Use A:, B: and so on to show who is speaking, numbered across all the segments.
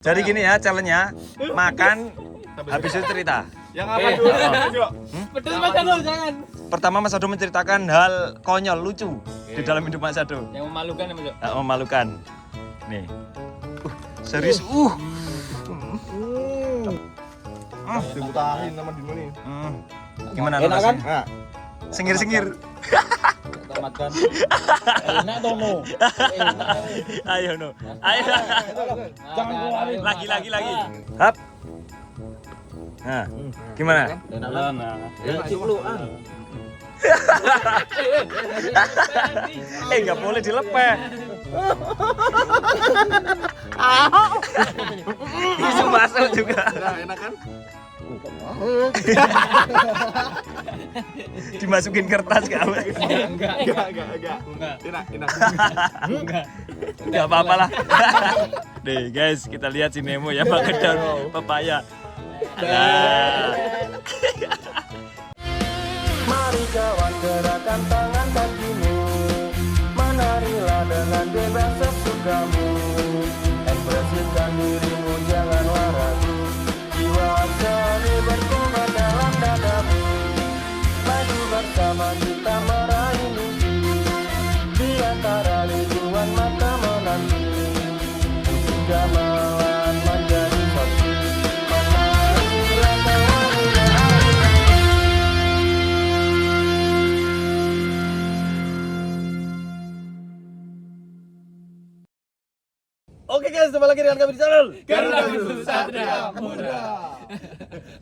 A: Jadi gini ya challenge-nya, makan habis itu cerita.
B: Yang apa dulu?
C: Pedes Mas Ado, jangan.
A: Pertama Mas Ado menceritakan hal konyol lucu di dalam hidup Mas Ado.
C: Yang memalukan ya Mas Ado.
A: Memalukan. Nih. Serius.
B: Dibutahin sama Dino nih.
A: Gimana
C: Enak kan?
A: rasanya? Sengir-sengir.
C: Tamat kan. Enak dong no.
A: Ayo no. Ayo.
C: Jangan keluarin.
A: Lagi. Hap. Nah, gimana?
C: Enak kan? Enak cipluan.
A: Nggak boleh dilepeh. Bisa masuk juga.
B: Nah, enak kan?
A: Dimasukin kertas gak?
C: Enggak.
B: Enak.
A: Gak apa-apa lah. Nih guys, kita lihat si Nemo ya makan daun pepaya. Nah.
D: Mari kawan gerakan tangan kakimu, menarilah dengan bebas sesukamu. Ekspresikan dirimu, janganlah ragu. Jiwa seni berkembang dalam dadamu. Maju bersama kita meraih mimpi. Di antara ribuan mata menanti, musik gamelan menjadi satu. Menarilah kawan
B: Oke guys, kembali lagi dengan kami di channel
C: Garuda Satria Muda.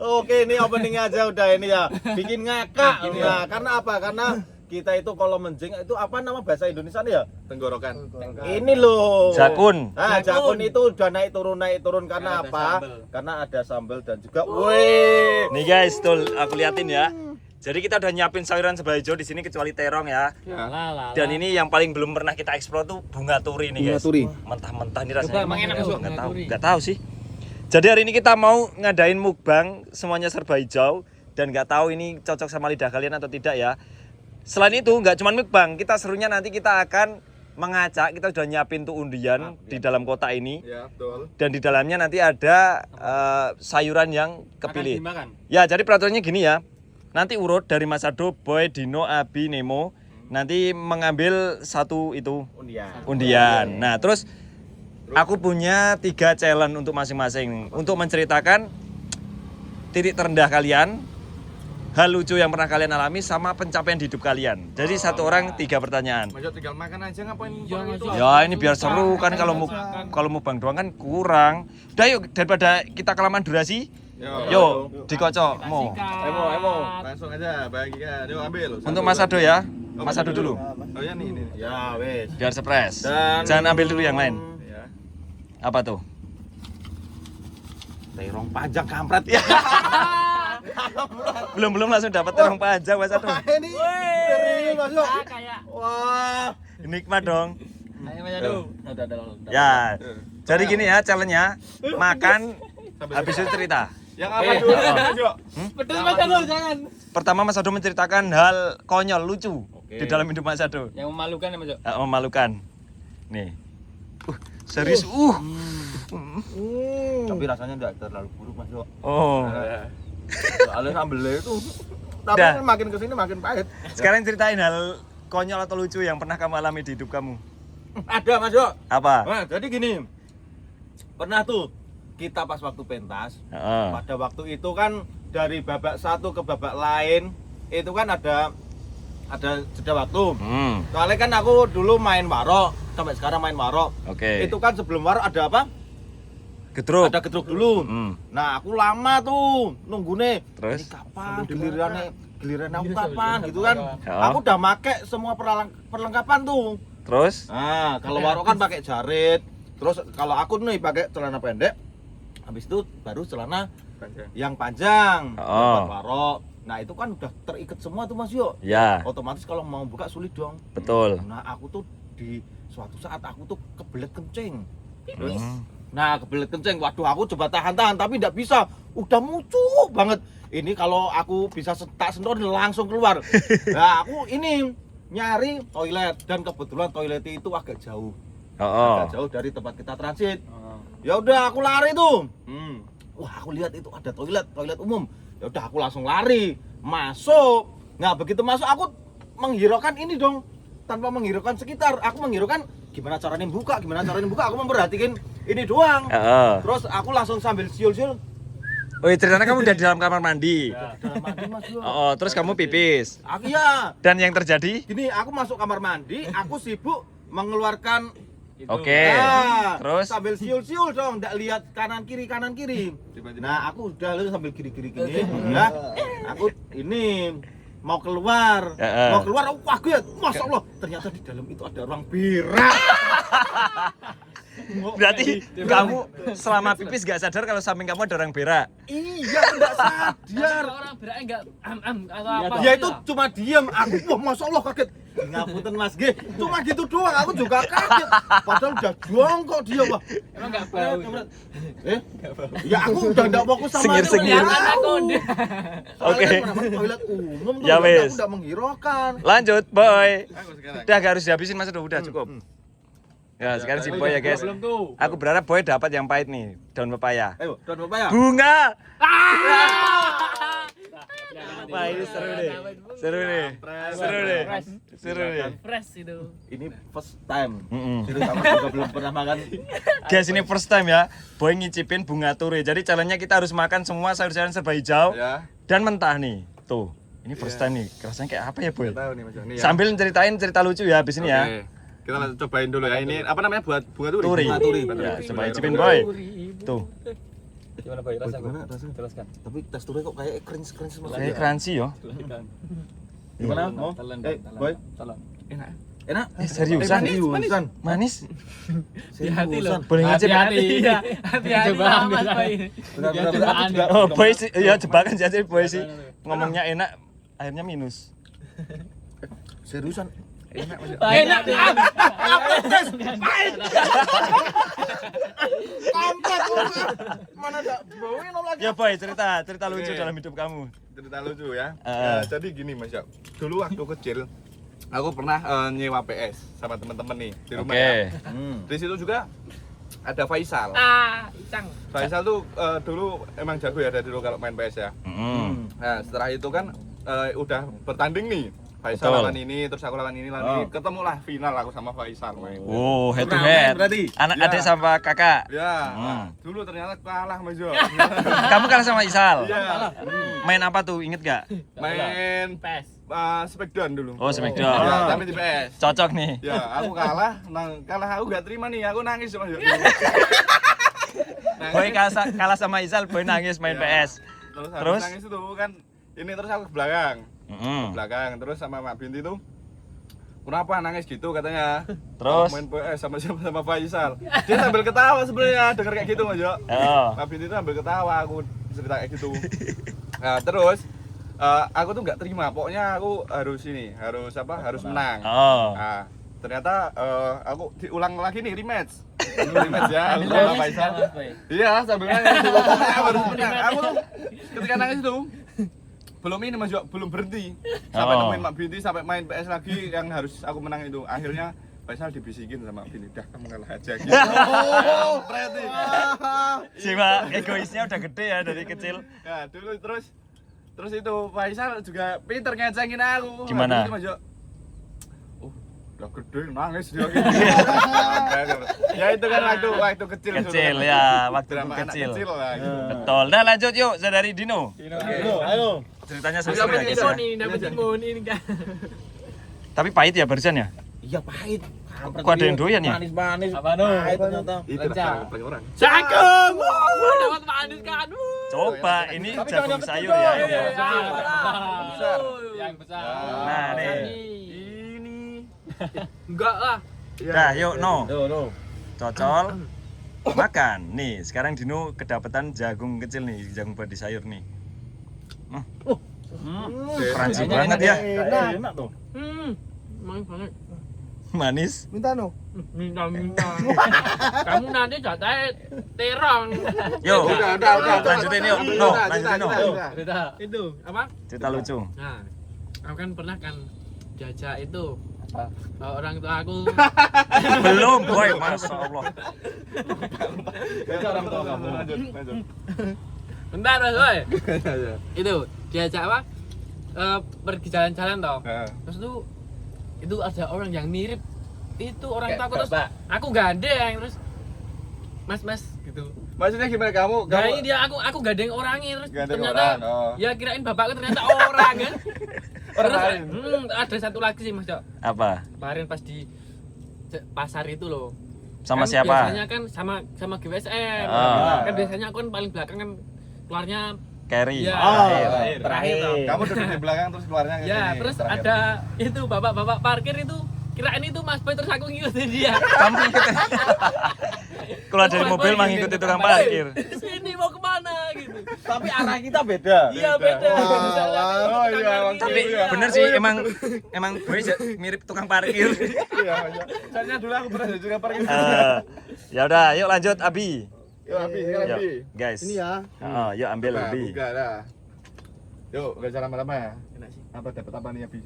B: Oke, ini openingnya aja udah ini ya. Bikin ngakak. Nah, karena apa? Karena kita itu kalau menjing itu apa nama bahasa Indonesia nih ya? Tenggorokan. Ini loh.
A: Jakun.
B: Nah, jakun itu udah naik turun karena apa? Karena ada sambal dan juga wih.
A: Nih guys, tuh aku liatin ya. Jadi kita udah nyiapin sayuran sebagai hijau di sini kecuali terong ya. Dan ini yang paling belum pernah kita eksplor tuh bunga turi nih guys.
B: Bunga turi.
A: Mentah-mentah ini rasanya.
C: Emang enak Mas,
A: Nggak tahu sih. Jadi hari ini kita mau ngadain mukbang semuanya serba hijau dan nggak tahu ini cocok sama lidah kalian atau tidak ya. Selain itu nggak cuma mukbang, kita serunya nanti kita akan mengacak. Kita sudah nyiapin tuh undian di dalam kotak ini.
B: Ya, betul.
A: Dan di dalamnya nanti ada sayuran yang kepilih.
C: Dimakan.
A: Ya, jadi peraturannya gini ya. Nanti urut dari Mas Ado, Boy, Dino, Abi, Nemo. Nanti mengambil satu itu undian. Nah, terus aku punya 3 challenge untuk masing-masing. Untuk menceritakan titik terendah kalian, hal lucu yang pernah kalian alami, sama pencapaian di hidup kalian. Jadi satu orang 3 pertanyaan.
B: Masuk tinggal makan aja ngapain itu?
A: Ya ini biar seru kan, kalau mukbang doang kan kurang. Udah yuk, daripada kita kelamaan durasi. Yuk, dikocok mau.
B: Emo. Langsung aja bagikan. Yuk ambil.
A: Untuk Mas Ado ya. Mas Ado dulu.
B: Oh ya nih. Ya, wes.
A: Biar surprise.
B: Dan-
A: Jangan ambil dulu yang lain.
B: Ya.
A: Apa tuh?
B: Terong pajak kampret.
A: Belum langsung dapat terong pajak Mas Ado.
B: Ini serius masuk.
C: Kayak.
B: Wah.
A: Nikmat dong.
C: Ayo Mas Ado. Udah.
A: Ya. Jadi gini ya challenge-nya, makan habis itu cerita.
B: Yang apa dulu?
C: Pedes Mas Ado, jangan.
A: Pertama Mas Ado menceritakan hal konyol lucu di dalam hidup Mas Ado.
C: Yang memalukan ya Mas Ado.
A: Memalukan. Nih. Serius.
B: Tapi rasanya enggak terlalu buruk, Mas.
A: Oh.
B: Soalnya sambelnya itu tapi
A: Dah.
B: makin kesini makin pahit.
A: Sekarang ceritain hal konyol atau lucu yang pernah kamu alami di hidup kamu.
B: Ada, Mas. Yo.
A: Apa?
B: Nah, jadi gini. Pernah tuh kita pas waktu pentas.
A: Heeh.
B: Pada waktu itu kan dari babak satu ke babak lain itu kan ada jeda waktu. Soalnya kan aku dulu main warok, sampai sekarang main warok.
A: Oke.
B: Itu kan sebelum warok ada apa?
A: Gedruk.
B: Ada gedruk dulu. Nah, aku lama tuh nunggune.
A: Terus?
B: Ini kapan giliran aku kapan gitu kan.
A: Ya.
B: Aku udah make semua perlengkapan tuh.
A: Terus?
B: Nah, kalau warok kan pakai jarit. Terus kalau aku nih pakai celana pendek. Habis itu baru celana yang panjang.
A: Oh.
B: Buat warok. Nah, itu kan udah terikat semua tuh Mas Yo.
A: Ya,
B: Otomatis kalau mau buka sulit dong.
A: betul.
B: Nah, aku tuh di suatu saat aku tuh kebelet kencing.
A: Hmm.
B: Nah, kebelet kencing. Waduh, aku coba tahan-tahan tapi tidak bisa. Udah mucuk banget. Ini kalau aku bisa tak sentuh langsung keluar. Nah, aku ini nyari toilet dan kebetulan toiletnya itu agak jauh.
A: Oh.
B: Agak jauh dari tempat kita transit. Ya udah aku lari tuh. Wah, aku lihat itu ada toilet umum. Ya udah aku langsung lari, masuk. Nah, begitu masuk aku menghiraukan ini dong. Tanpa menghiraukan sekitar, aku menghiraukan gimana caranya buka, aku memperhatikan ini doang. Terus aku langsung sambil siul-siul.
A: Oh, ceritanya kamu udah di dalam kamar mandi.
B: Dalam mandi Mas Bro.
A: Oh, terus kamu pipis.
B: Aku ya.
A: Dan yang terjadi?
B: Gini, aku masuk kamar mandi, aku sibuk mengeluarkan
A: Oke. Terus
B: sambil siul-siul dong, enggak lihat kanan kiri. Nah, aku udah lalu sambil kiri gini, ya. Aku ini mau keluar. Aku kaget. Masya Allah, ternyata di dalam itu ada ruang berak.
A: berarti kamu selama pipis gak sadar kalau samping kamu ada orang berak.
B: Iya, enggak sadar.
C: Orang beraknya enggak atau apa?
B: Ya itu cuma diam. Aku wah Masya Allah kaget. Ngapunten Mas G. Cuma gitu doang, aku juga kaget. Padahal udah jongkok dia, Wah.
C: Emang enggak bau.
B: Ya aku udah enggak fokus sama
A: Sengir-sengir. Oke.
B: Toilet umum tuh,
A: Ya,
B: aku
A: wes.
B: udah menghiraukan.
A: Lanjut, boy.
B: Aku sekarang.
A: Udah gak harus dihabisin Mas Edo, udah cukup. Ya, sekarang si boy ya, guys.
C: Belum tuh.
A: Aku berharap boy dapat yang pahit nih, daun pepaya.
B: Ayo, daun pepaya.
A: Bunga. Wah, ini seru deh. Seru deh.
C: Fresh itu.
B: Ini first time.
A: Mm-mm.
B: Serius aku juga belum pernah makan.
A: Guys, ini first time ya. Boy ngicipin bunga turi. Jadi challenge-nya kita harus makan semua sayur-sayuran serba hijau
B: Ya.
A: dan mentah nih. Tuh, ini first time nih. Rasanya kayak apa ya, Boy?
B: Tahu nih Mas Joni ya.
A: Sambil ceritain cerita lucu ya habis ini ya.
B: Oke. Kita langsung cobain dulu ya. Ini apa namanya buat bunga turi?
A: Turi.
B: Bunga turi.
A: Ya, coba icipin, Boy. Tuh,
C: Gimana Boy
B: Gimana rasanya?
C: Jelaskan.
B: Tapi teksturnya kok kayak cringe semua.
A: kayak crunchy yo.
B: Gimana? Mau? Boy.
C: Tolong.
B: Enak. Enak?
A: Seriusan?
B: Seriusan.
A: Manis?
C: Hati-hati loh.
A: Boleh ngicip?
C: Hati-hati lah Mas Boy.
B: Benar-benar.
A: Oh, Boy sih, ya jebakan jadi Boy sih. Ngomongnya enak, akhirnya minus.
B: Seriusan. Enak Mas.
C: Enak.
B: Kampret. Mana ada bauin lagi.
A: Ya Boy, cerita lucu dalam hidup kamu.
B: Cerita lucu ya.
A: Ah.
B: Jadi gini Mas ya. Dulu waktu kecil aku pernah nyewa PS sama teman-teman nih di rumah
A: Oke.
B: ya. Di situ juga ada Faisal.
C: Icang.
B: Faisal tuh dulu emang jago ya dari dulu kalau main PS ya. Nah, setelah itu kan udah bertanding nih. Faisal
A: Betul.
B: lawan ini, terus aku lawan ini, ketemulah final aku sama Faisal main.
A: Oh, head to
B: Turnamen
A: head.
B: berarti?
A: Anak
B: Ya.
A: adik sama kakak.
B: Ya, dulu ternyata kalah Mas Jo.
A: Kamu kalah sama Isal.
B: Iya.
A: Main apa tuh? Inget gak?
B: Main
C: PES.
B: Smackdown dulu.
A: Oh, Smackdown.
B: Ya, tapi di PS.
A: Cocok nih.
B: Ya, aku kalah, aku gak terima nih, aku nangis Mas Jo.
A: Boy kalah sama Isal, Boy nangis main
B: Ya.
A: PS.
B: Terus
A: Terus?
B: nangis itu kan ini terus aku ke belakang.
A: Mm-mm.
B: Belakang terus sama Mak Binti tuh. Kenapa nangis gitu katanya?
A: Terus?
B: Main PS sama Faisal. Dia sambil ketawa sebenarnya denger kayak gitu Mas Jo.
A: Oh.
B: Mak Binti tuh sambil ketawa aku cerita kayak gitu. Nah, terus aku tuh nggak terima, pokoknya aku harus harus menang.
A: Oh.
B: Nah, ternyata aku diulang lagi nih rematch ya, aku sama Faisal. Iya, sambil nangis dulu, pokoknya aku harus menang. Aku tuh ketika nangis itu belum ini Mas Jo, belum berhenti. Sampai nemuin Mak Binti, sampai main PS lagi yang harus aku menang itu. Akhirnya Faisal dibisikin sama Binti, dah kamu kalah aja gitu. Oh, berarti.
A: Jiwa egoisnya udah gede ya dari kecil.
B: Ya, dulu terus itu Faisal juga pinter ngecengin aku.
A: Gimana?
B: Habis itu, Mas Jo, udah gede nangis dia gitu. Ya itu kan waktu kecil.
A: Kecil
B: dulu.
A: ya, waktu
B: Drama anak
A: kecil.
B: kecil lah gitu.
A: Betul. Nah, lanjut yuk, dari Dino.
B: Ayo.
A: Ceritanya seru ya, guys. Ya.
C: Dapat timun ini kan.
A: Tapi pahit ya barusan ya?
B: Iya pahit.
A: Kok ada yang doyan ya?
B: Manis-manis.
C: Apa no?
B: Pahit ternyata. Itu
C: Lancar.
B: paling orang.
C: Cakep. Dapat manis kan.
A: Coba, ini
B: Tapi
A: jagung
B: jangan
A: sayur
B: kecil
A: ya.
B: dong.
C: Besar. Yang besar.
A: Nah, nih.
B: Ini.
C: Enggak lah.
A: Dah, yuk, no.
B: No.
A: Cocol. Makan. Nih, sekarang Dino kedapetan jagung kecil nih, jagung badi sayur nih. Crunchy banget ya.
B: Enak tuh.
C: Manis banget.
A: Manis.
B: Minta no.
C: Minta. Kamu nanti jatah terong.
A: Yuk,
B: Udah.
A: lanjutin yuk. No, lanjutin no.
C: Itu apa?
A: Cerita lucu.
C: Nah, aku kan pernah kan jajak itu
E: Orang tua aku.
A: Belum, boy, Masya Allah.
B: Itu orang tua kamu. Lanjut.
E: Bentar Mas Boy. Itu diajak apa? Pergi jalan-jalan toh. Terus itu ada orang yang mirip itu orang tua aku, terus aku gandeng terus mas gitu.
B: Maksudnya gimana kamu?
E: Nah ini dia aku gandeng orangnya terus
B: Gandeng
E: ternyata
B: orang, oh.
E: ya kirain bapakku ternyata orang kan.
B: Orang
E: Terus
B: lain.
E: ada satu lagi sih Mas Cok.
A: Apa?
E: Kemarin pas di pasar itu loh.
A: Sama
E: Kan
A: siapa?
E: Biasanya kan sama GWSM.
A: Ah.
E: Kan biasanya aku kan paling belakang kan keluarnya
A: Carry.
E: ya,
C: terakhir.
E: toh.
B: Kamu duduk di belakang terus keluarnya ke
E: Ya,
B: sini,
E: terus
B: terakhir.
E: ada itu bapak-bapak parkir itu kirain itu Mas Boy terus aku ngikutin dia.
A: Kamu ikut. Keluar dari mobil mengikuti tukang parkir.
E: Sini mau kemana gitu.
C: Tapi arah kita beda.
E: Iya beda.
B: Oh iya,
A: Tapi
B: iya.
A: bener sih emang gue mirip tukang parkir.
B: Iya, iya. Soalnya dulu aku pernah jadi tukang parkir.
A: Ya udah, yuk lanjut Abi.
B: Yuk, Abi, sekarang
A: Yuk,
B: Abi.
A: guys.
F: Ini ya.
A: Yuk ambil
B: Coba,
A: Abi.
B: buka dah. Yuk, gak usah lama-lama ya.
E: Enak sih.
B: Apa dapat apa nih Abi?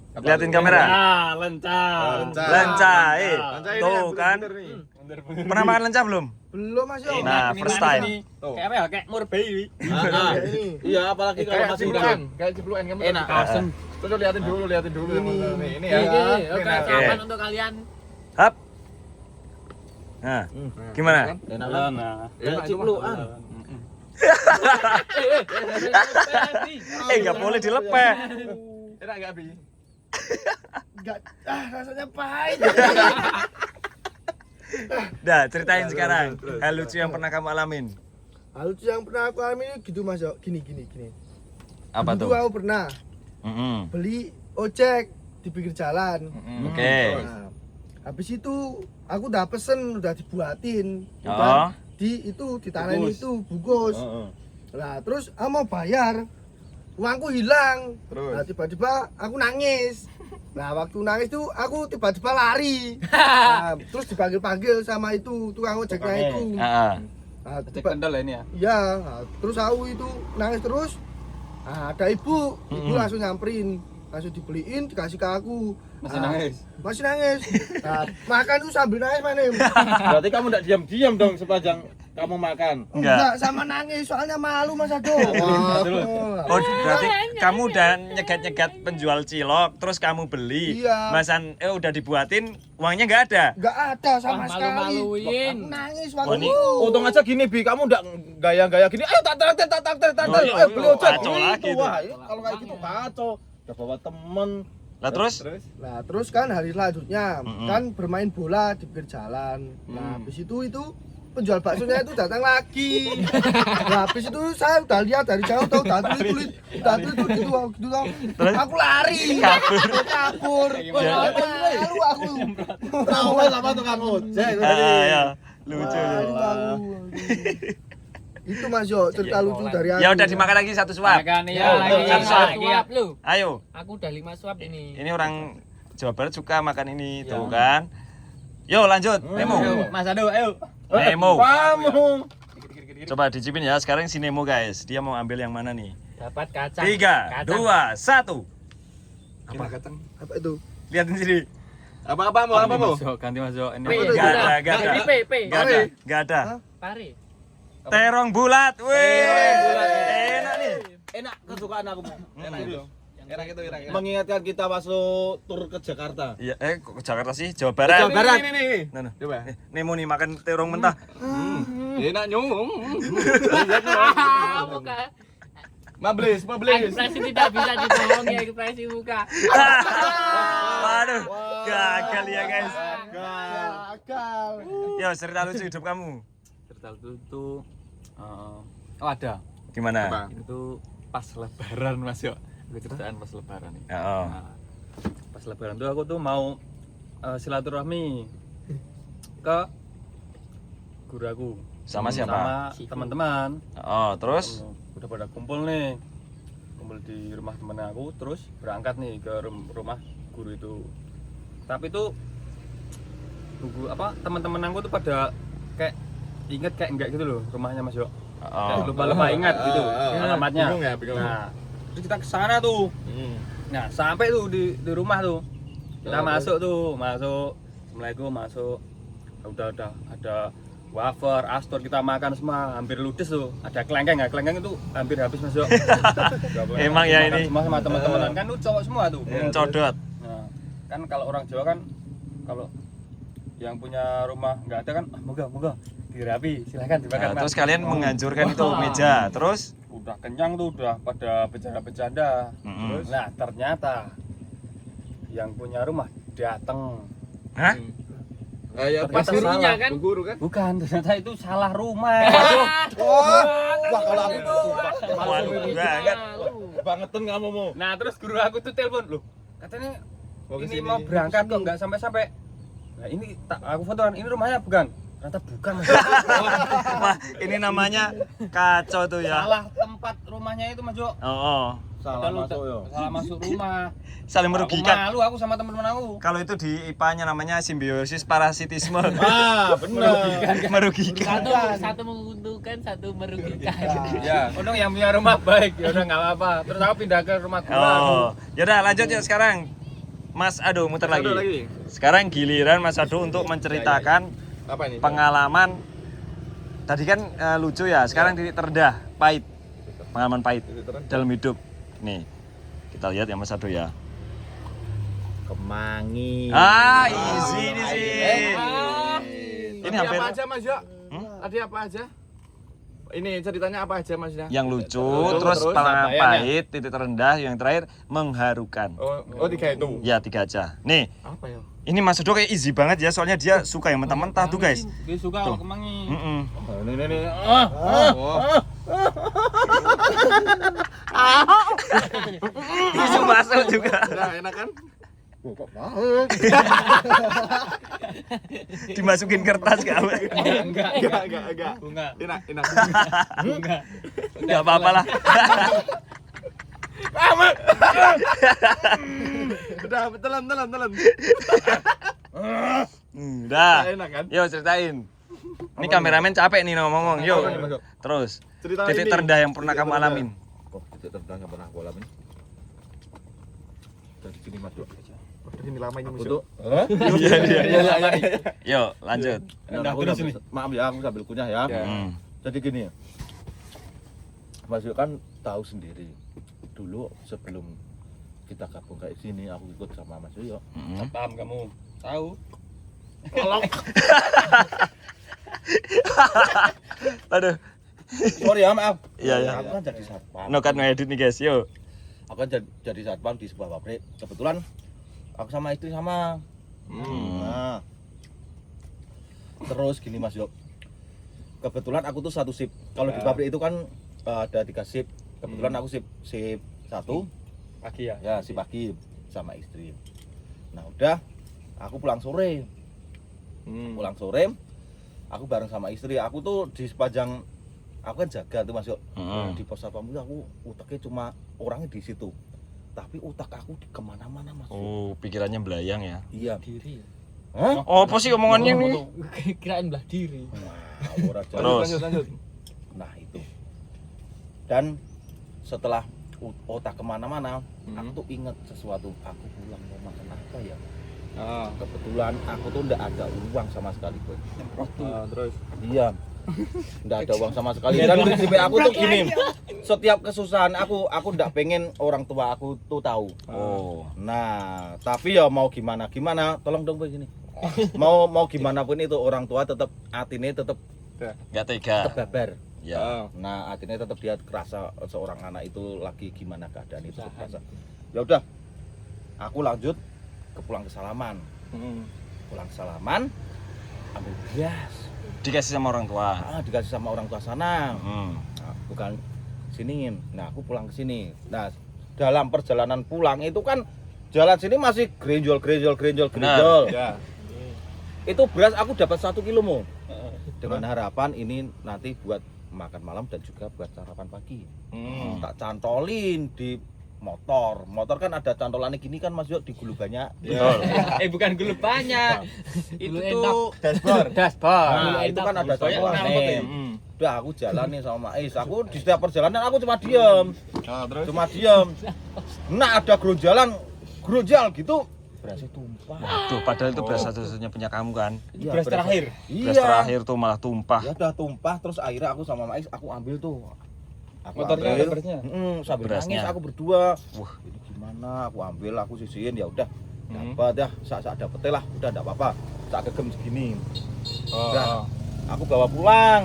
B: Apa
A: Liatin
B: tuh?
A: kamera.
C: Lencah.
A: Lenca,
B: Lenca ini
A: tuh
B: yang
A: kan.
B: bener-bener nih.
A: Pernah makan lenca belum?
F: Belum Mas Yo.
A: Nah, first time.
B: Tuh.
C: Kayak apa ya? Kayak murbei.
F: Ini.
C: Iya, apalagi kalau
B: Kayak
C: masih
B: cipluan, kayak cipluan kamu.
C: Enak,
B: tuh.
C: asem.
B: Terus liatin dulu yang bener nih. Ini ya.
E: Oke,
B: Ini, nah.
E: aman untuk kalian.
A: Hap. Nah, gimana?
C: Enak kan? Kayak cipluan.
A: Nggak boleh dilepeh.
B: Enak gak Abi?
F: Enggak rasanya pahit.
A: Dah, ceritain sekarang hal lucu yang pernah kamu alamin.
F: Hal lucu yang pernah aku alami ini gitu Mas Yo. Gini.
A: Apa
F: Dulu
A: tuh?
F: aku pernah beli ojek di pinggir jalan.
A: Oke.
F: Nah, habis itu aku udah pesen, udah dibuatin,
A: Oh.
F: udah ditanain itu bungkus. Nah, terus aku mau bayar, uangku hilang.
B: Terus?
F: Nah, tiba-tiba aku nangis. Nah, waktu nangis tuh aku tiba-tiba lari. Nah, terus dipanggil-panggil sama itu tukang ojeknya itu.
A: Heeh.
F: Nah,
C: Cek kendal ini ya.
F: iya, nah, terus aku itu nangis terus. Nah, ada ibu langsung nyamperin, langsung dibeliin, dikasih ke aku.
C: Masih
F: Nah,
C: nangis.
F: Masih nangis. Nah, makan tuh sambil nangis mana?
C: Berarti kamu enggak diam-diam dong sepanjang kamu makan.
A: Enggak.
F: Sama nangis, soalnya malu Mas Ado.
A: Oh, berarti kamu udah nyegat-nyegat penjual cilok, terus kamu beli.
F: Iya.
A: Masan udah dibuatin, uangnya nggak ada.
F: Enggak ada sama
E: Wah,
F: sekali.
E: malu-maluin.
F: Aku nangis
A: Wah,
F: waktu
A: ini-
F: itu.
C: Untung aja gini Bi, kamu enggak gaya-gaya gini. Ayo tak
A: Oh, iya,
C: ayo beli ojek.
A: kacau lagi tuh.
C: Wah, kalau kayak gitu kacau. Udah bawa temen.
A: Lah terus?
F: Nah, terus kan hari selanjutnya kan bermain bola di pinggir jalan.
A: Mm.
F: Nah, habis itu penjual baksonya itu datang lagi. Nah, habis itu saya udah lihat dari jauh tuh udah tulit gitu toh.
A: Terus?
F: Aku lari. Kabur. Malu aku.
C: Trauma sama tukang ojek.
A: Ya, lucu.
F: Malu aku. Itu Mas Yo, cerita lucu dari aku.
A: Ya udah dimakan lagi satu suap.
E: Makan
A: Ya,
E: ya lagi
A: satu suap.
E: suap lu.
A: Ayo.
E: Aku udah 5 suap ini.
A: Ini orang Jawa Barat suka makan ini, tuh kan. Yo lanjut, Nemo.
E: Mas Ado, ayo.
A: Nemo.
C: Kamu.
A: Coba dicipin ya, sekarang si Nemo guys. Dia mau ambil yang mana nih?
E: Dapat kacang.
A: 3, 2, 1.
B: Apa kacang?
F: Apa itu?
A: Lihatin sini.
B: Apa mau?
C: Ganti masuk. Ini
E: P.
A: Gak ada.
E: P.
A: Gak ada.
E: Pare.
A: Terong bulat. Wih. Enak nih.
C: Enak kesukaan aku.
B: Enak itu. Enak itu.
C: Mengingatkan kita masuk tur ke Jakarta.
A: Iya, kok ke Jakarta sih? Jawa Barat.
C: Jawa Barat.
B: Nih.
A: Nah, nah.
B: Coba.
A: Nemo nih makan terong mentah.
B: Enak nyung.
E: Muka.
B: Mablis.
E: Ekspresi tidak bisa dibohongi, ekspresi muka.
A: Waduh, gagal ya guys.
F: Gagal.
A: Yo, cerita lucu hidup kamu.
C: Cerita itu ada.
A: Gimana?
B: Apa?
C: Itu pas lebaran Mas yo. Gue ceritaan pas lebaran nih.
A: Oh.
C: Nah, pas lebaran tuh aku tuh mau silaturahmi ke guru aku.
A: Sama siapa?
C: Sama teman-teman.
A: Oh, terus?
C: Udah pada kumpul nih. Kumpul di rumah temen aku terus berangkat nih ke rumah guru itu. Tapi tuh teman-teman aku tuh pada kayak inget kayak enggak gitu loh rumahnya Mas Yo. Kayak
A: Oh.
C: lupa ingat gitu alamatnya.
B: Bingung ya, bingung.
C: Nah, terus kita ke sana tuh. Nah, sampai tuh di rumah tuh. Kita masuk. Assalamualaikum, masuk. Udah ada wafer, astor kita makan semua, hampir ludes tuh. Ada kelengkeng itu hampir habis masuk.
A: Emang ya ini.
C: Semua sama teman-teman kan tuh cowok semua tuh.
A: Codot.
C: Nah, kan kalau orang Jawa kan kalau yang punya rumah nggak ada kan, moga dirapi, silakan dimakan.
A: Nah, terus kalian menghancurkan itu meja, terus
C: Udah kenyang tuh, udah pada bercanda-bercanda.
A: Mm-mm.
C: Nah, ternyata yang punya rumah datang.
A: hah?
B: Ya
C: Ternyata
E: Gurunya
C: salah.
E: kan?
B: Guru kan?
C: Bukan, ternyata itu salah rumah.
F: Wah, kalau aku itu
A: Waduh, banget.
B: Bangetan kamu mau.
C: Nah, terus guru aku tuh telepon, loh. Katanya
B: Mau
C: ini
B: kesini.
C: mau berangkat kok nggak sampai-sampai. Nah, ini aku fotokan, ini rumahnya bukan. Ternyata bukan. Mas.
A: Wah, ini namanya kacau tuh ya.
C: Salah tempat rumahnya itu, Mas Jo.
A: Oh.
B: Salah masuk yo.
C: Salah masuk rumah.
A: Saling
C: Aku
A: merugikan.
C: malu aku sama teman-teman aku.
A: Kalau itu di IPA-nya namanya simbiosis parasitisme.
B: Ah, benar.
A: Merugikan.
E: Satu menguntungkan, satu merugikan.
C: Ya, untung yang punya rumah baik, ya udah nggak apa-apa. Terus aku pindah ke rumah gua.
A: Oh. Yaudah lanjut yuk sekarang. Mas Ado muter
B: Mas Ado
A: lagi.
B: lagi.
A: Sekarang giliran Mas Ado untuk menceritakan
B: Apa ini?
A: pengalaman. Tadi kan lucu ya, sekarang titik terendah, pahit. Pengalaman pahit
B: Titik terendah.
A: dalam hidup. Nih, kita lihat ya Mas Ado ya.
B: Kemangi.
A: Ah, easy ini sih. Ini
B: Ini
A: hampir
B: apa aja Mas Jo? Tadi apa aja? Ini ceritanya apa aja Mas ya?
A: yang lucu,
B: Lucu,
A: terus
B: terus
A: pengalaman
B: capaian ya?
A: pahit, titik terendah, yang terakhir mengharukan.
B: Oh 3 itu.
A: Ya 3 aja. Nih,
B: Apa ya?
A: ini Mas Ado kayak easy banget ya, soalnya dia suka yang mentah-mentah tuh guys.
C: Dia suka
A: Tuh.
C: kalau kemangi.
A: Mm-mm.
B: Ini. Oh.
A: Tisu masuk juga.
B: Udah enak kan?
F: kok mahal.
A: Dimasukin kertas gak?
B: Enggak.
C: Bunga.
B: Enak.
A: Gak apa-apa lah.
B: Udah, telan.
A: Udah.
B: Enak kan?
A: Yo ceritain. Ini kameramen capek nih ngomong. Yo.
B: Apa nih, Mas?
A: Terus.
B: Cerita
A: Titik
B: ini.
A: terendah yang pernah
B: Titik
A: kamu
B: terendah.
A: alamin.
G: Oh, titik terendah yang pernah aku alamin. Dari sini Mas Dok.
B: Udah ini lama ini
G: Aku
B: Mas
G: tuh,
A: Iya. Yo, lanjut.
G: aku maaf ya, aku sambil kunyah ya.
A: Hmm.
G: Jadi gini ya. Mas Dok kan tahu sendiri. Dulu sebelum kita gabung kayak sini, aku ikut sama Mas Yoyo.
A: Hmm.
C: Paham kamu? Tahu?
A: Aduh.
G: Sorry ya, maaf.
A: Iya.
G: Aku kan jadi satpam.
A: No cut no edit nih guys. Yo.
G: Aku kan jadi satpam di sebuah pabrik. Kebetulan aku sama istri sama. Nah. Terus gini Mas Yok. Kebetulan aku tuh satu shift. Kalau di pabrik itu kan ada 3 shift. Kebetulan aku shift 1.
C: Pagi ya?
G: Ya, si pagi sama istri. Nah, udah aku pulang sore. Pulang sore aku bareng sama istri. Aku tuh di sepanjang aku kan jaga tuh Mas Yok. Di pos satpam itu aku utaknya cuma orangnya di situ. Tapi utak aku di kemana-mana Mas Yok.
A: Oh, pikirannya belayang ya.
G: Iya.
E: Diri.
G: Hah?
A: Oh, apa sih omongannya nih?
E: Kirain belah diri.
G: Nah, ora jalan.
A: Terus.
B: Lanjut.
G: Nah itu. Dan setelah otak kemana-mana, aku tuh inget sesuatu. Aku pulang mau makan apa ya? Kebetulan aku tuh ndak ada uang sama sekali boy.
B: Terus.
G: Iya. Ndak ada uang sama sekali. Dan prinsip aku tuh gini. Setiap kesusahan aku ndak pengen orang tua aku tuh tahu.
A: Oh.
G: Nah, tapi ya mau gimana, tolong dong boy sini. Mau gimana pun itu orang tua tetap atine tetap
A: Gak tega.
G: babar.
A: Ya.
G: Nah, artinya tetap dia kerasa seorang anak itu lagi gimana keadaan itu kerasa. Ya udah, aku lanjut ke pulang ke Salaman. Pulang ke Salaman, ambil beras.
A: Dikasih sama orang tua.
G: Dikasih sama orang tua sana.
A: Hmm.
G: Nah, bukan sini. Nah, aku pulang ke sini. Nah, dalam perjalanan pulang itu kan jalan sini masih grenjol.
B: Ya.
G: Itu beras aku dapat 1 kilo mo. Dengan harapan ini nanti buat makan malam dan juga buat sarapan pagi. Tak cantolin di motor kan ada cantolannya gini kan Mas Yo, digulu banyak.
A: Betul.
C: Bukan gulu banyak. Itu
E: Gulu
C: tuh
B: Dashboard.
G: Nah, itu kan ada cantolannya. Udah aku jalan nih sama Maiz, aku di setiap perjalanan aku cuma diem.
B: Terus
G: Nah ada gerojal gitu, berasa tumpah.
A: Waduh, padahal itu beras satu-satunya punya kamu kan.
G: Iya,
C: beras terakhir.
A: Beras
G: Iya.
A: terakhir tuh malah tumpah.
G: Ya udah tumpah, terus akhirnya aku sama Maiz aku ambil tuh. Aku
C: Motornya
G: ambil.
C: ada berasnya?
G: Sambil
A: Berasnya.
G: nangis aku berdua.
A: Wah.
G: Ini gimana? Aku ambil, aku sisihin ya udah. Dapat ya, saat dapetnya lah, udah enggak apa-apa. Saat gegem segini. Udah. Aku bawa pulang.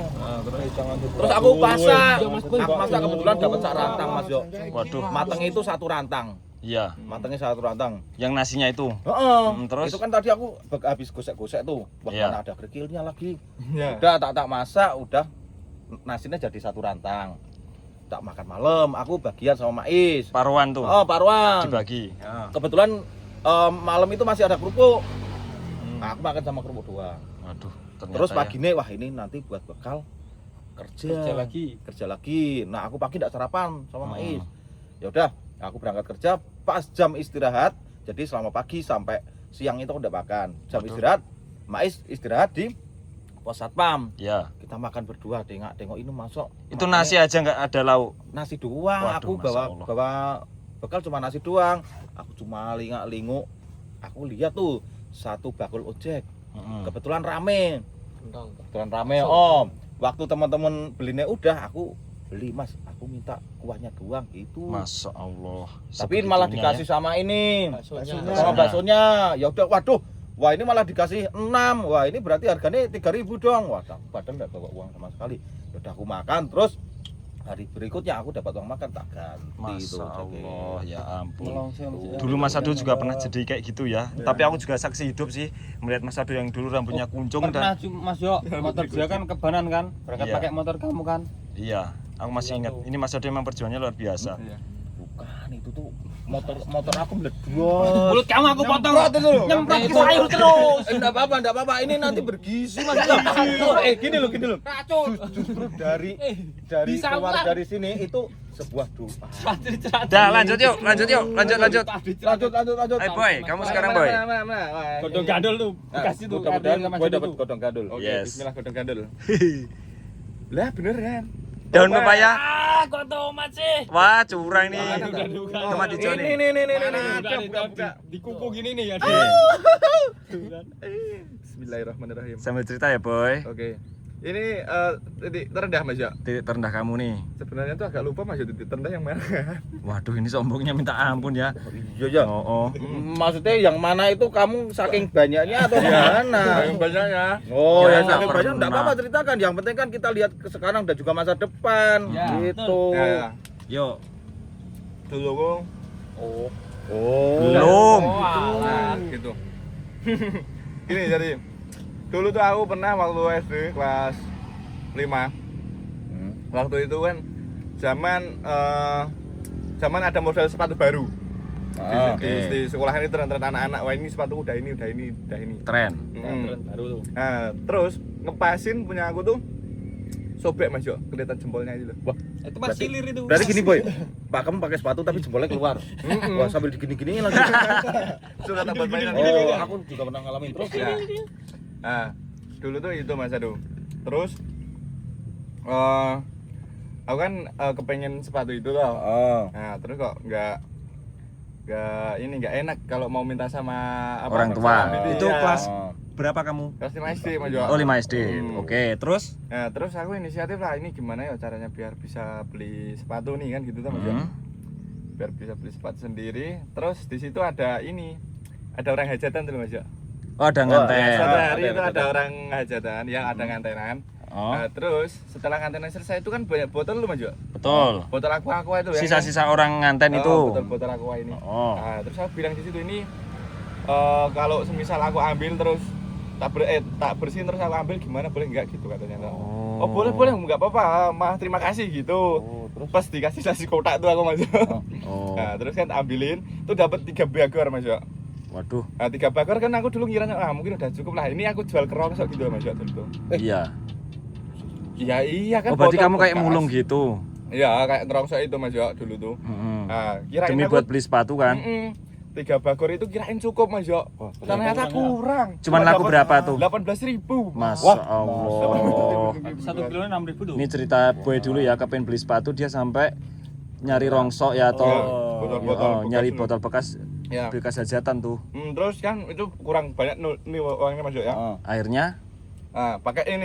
G: Terus aku masak. Aku masak kebetulan dapat sak rantang Mas Yo.
A: Waduh.
G: Matengnya itu satu rantang.
A: Iya.
G: Matengnya satu rantang.
A: Yang nasinya itu.
G: Heeh.
A: Terus?
G: Itu kan tadi aku habis gosek-gosek tuh. Wah,
A: Iya.
G: mana ada kerikilnya lagi.
B: Ya.
G: Udah tak masak, udah nasinya jadi satu rantang. Tak makan malam, aku bagian sama Maiz.
A: Paruan tuh.
G: Oh, Parwan.
A: Dibagi.
G: Kebetulan malam itu masih ada kerupuk. Nah, aku makan sama kerupuk doang.
A: Waduh, ternyata
G: Terus
A: ya.
G: paginya wah ini nanti buat bekal kerja lagi. Nah, aku pagi enggak sarapan sama Maiz. Ya udah, aku berangkat kerja pas jam istirahat. Jadi selama pagi sampai siang itu aku udah makan. Jam istirahat, Maiz istirahat di pos satpam.
A: Ya.
G: Kita makan berdua, tengok ini masuk.
A: Itu nasi aja nggak ada lauk.
G: Nasi doang.
A: Waduh,
G: Aku
A: Masya Allah.
G: bawa bekal cuma nasi doang. Aku cuma lingak-linguk. Aku lihat tuh satu bakul ojek. Kebetulan rame. Om. Waktu teman-teman belinya udah, aku beli Mas. Aku minta kuahnya doang gitu.
A: Masya Allah.
G: Tapi malah
A: Sebegitunya
G: dikasih sama ini.
E: Baksonya.
G: Sama baksonya. Ya udah, waduh. Wah ini malah dikasih 6. Wah ini berarti harganya 3.000 dong. Wah aku badan enggak bawa uang sama sekali. Ya udah aku makan terus hari berikutnya aku dapat uang makan tak ganti itu.
A: Masya Allah, ya ampun.
C: Dulu
A: Dulu Mas Ado juga pernah jadi kayak gitu ya. Tapi aku juga saksi hidup sih melihat Mas Ado yang dulu rambutnya kuncung
C: pernah
A: dan
C: Mas Yo, motor dia kan kebanan kan, berangkat
A: Iya.
C: pakai motor kamu kan.
A: iya, aku masih ingat. Ini Mas Ado emang perjuangannya luar biasa.
G: Bukan itu tuh motor aku meledos.
C: Mulut kamu aku potong. Nyemprot ke
E: Itu.
C: sayur terus.
G: Enggak apa-apa. Ini nanti bergizi Mas. Gini loh.
E: Racun.
G: Justru dari
E: Bisa
G: keluar
E: ulang.
G: dari sini itu sebuah doa.
A: Dah lanjut yuk. Lanjut.
G: Lanjut.
A: Ayo boy, kamu sekarang boy.
C: Godong gandul tuh, dikasih tuh.
G: Mudah-mudahan
C: sama
G: gue
C: situ
G: dapat
C: tuh.
G: godong gadul.
B: Oke,
A: Yes.
B: bismillah godong gandul. Lah beneran.
A: Daun pepaya.
E: Kok tomat sih?
A: Wah, curang nih.
C: Bukan.
A: Tomat hijau nih.
G: Ini.
C: Di kuku gini nih ya.
B: Bismillahirrahmanirrahim.
A: Sambil cerita ya boy.
B: Oke. Ini titik terendah Mas ya.
A: Titik terendah kamu nih.
B: Sebenarnya tuh agak lupa Mas ya titik terendah yang mana.
A: Waduh, ini sombongnya minta ampun ya.
G: Iya ya.
A: Oh.
G: Maksudnya yang mana itu kamu saking banyaknya atau gimana?
B: Yang banyaknya.
G: Oh,
A: Ya,
G: yang saking
A: pernah.
G: banyak enggak apa-apa ceritakan. Yang penting kan kita lihat ke sekarang dan juga masa depan.
C: Ya,
G: Gitu.
B: Ya.
A: Yuk.
B: Dulu aku
G: Oh.
A: Belum.
B: gitu. Gini jadi dulu tuh aku pernah waktu SD kelas 5. Waktu itu kan zaman ada model sepatu baru. Di sekolahan ini tren anak-anak, wah ini sepatu udah ini.
A: Tren.
C: Tren baru tuh.
B: Nah, terus ngepasin punya aku tuh sobek Mas Yo, kelihatan jempolnya itu loh.
G: Wah,
C: Itu mas silir itu.
G: berarti gini boy. Pak kamu pakai sepatu tapi jempolnya keluar. Wah, sambil digini-giniin lagi.
B: Sudah tempat mainan
G: Oh,
B: gitu.
G: aku juga pernah ngalamin terus.
B: Ya. Nah, dulu tuh itu Mas Ado. Terus aku kan kepengen sepatu itu loh.
G: Oh.
B: Nah, terus kok nggak enak kalau mau minta sama
A: Orang tua.
B: sama bibi,
A: Itu
B: ya.
A: kelas berapa kamu?
B: Kelas 5 SD Mas Jo.
A: Oh, 5 SD. Oke, terus?
B: Nah, terus aku inisiatif lah, ini gimana ya caranya biar bisa beli sepatu nih kan gitu tuh Mas Jo. Biar bisa beli sepatu sendiri. Terus di situ ada orang hajatan tuh Mas Jo.
A: Oh, ada nganten.
B: Satu hari itu
G: ada.
B: ada orang hajatan yang ada ngantenan.
A: Oh,
B: Nah, terus setelah ngantenan selesai itu kan banyak botol lu Mas Jo.
A: betul.
B: Botol aqua itu ya.
A: Sisa-sisa orang nganten itu.
B: Botol aqua ini.
A: Oh.
B: Nah, terus aku bilang di situ ini kalau semisal aku ambil terus tak bersihin terus aku ambil gimana, boleh enggak gitu katanya. Oh, boleh enggak apa-apa, mah terima kasih gitu.
G: Terus
B: Pas dikasih nasi kotak tuh aku Mas Jo.
A: Oh.
B: Nah, terus kan ambilin tuh dapat 3 bagor Mas Jo.
A: Waduh.
B: Nah, 3 bagor kan aku dulu ngiranya mungkin udah cukup lah. Ini aku jual ke rongsok gitu Mas Jo dulu.
A: Iya.
B: Iya kan.
A: Oh, berarti
B: botol
A: kamu kayak
B: bekas.
A: mulung gitu.
B: Iya, kayak ngerongsok itu Mas Jo dulu tuh. Nah, kirain
A: Demi
B: aku
A: buat beli sepatu kan.
B: 3 bagor itu kirain cukup Mas Yo. Ternyata kurang.
A: Cuman laku berapa tuh?
B: 18.000.
A: Masya Allah.
C: 1 kilo 6.000 tuh.
A: Ini cerita boy dulu ya, kepengen beli sepatu dia sampai nyari rongsok ya atau nyari botol bekas
B: Ya.
A: bekas hajatan tuh.
B: Terus kan itu kurang banyak nih uangnya Mas Yo ya.
A: Akhirnya
B: Nah, pakai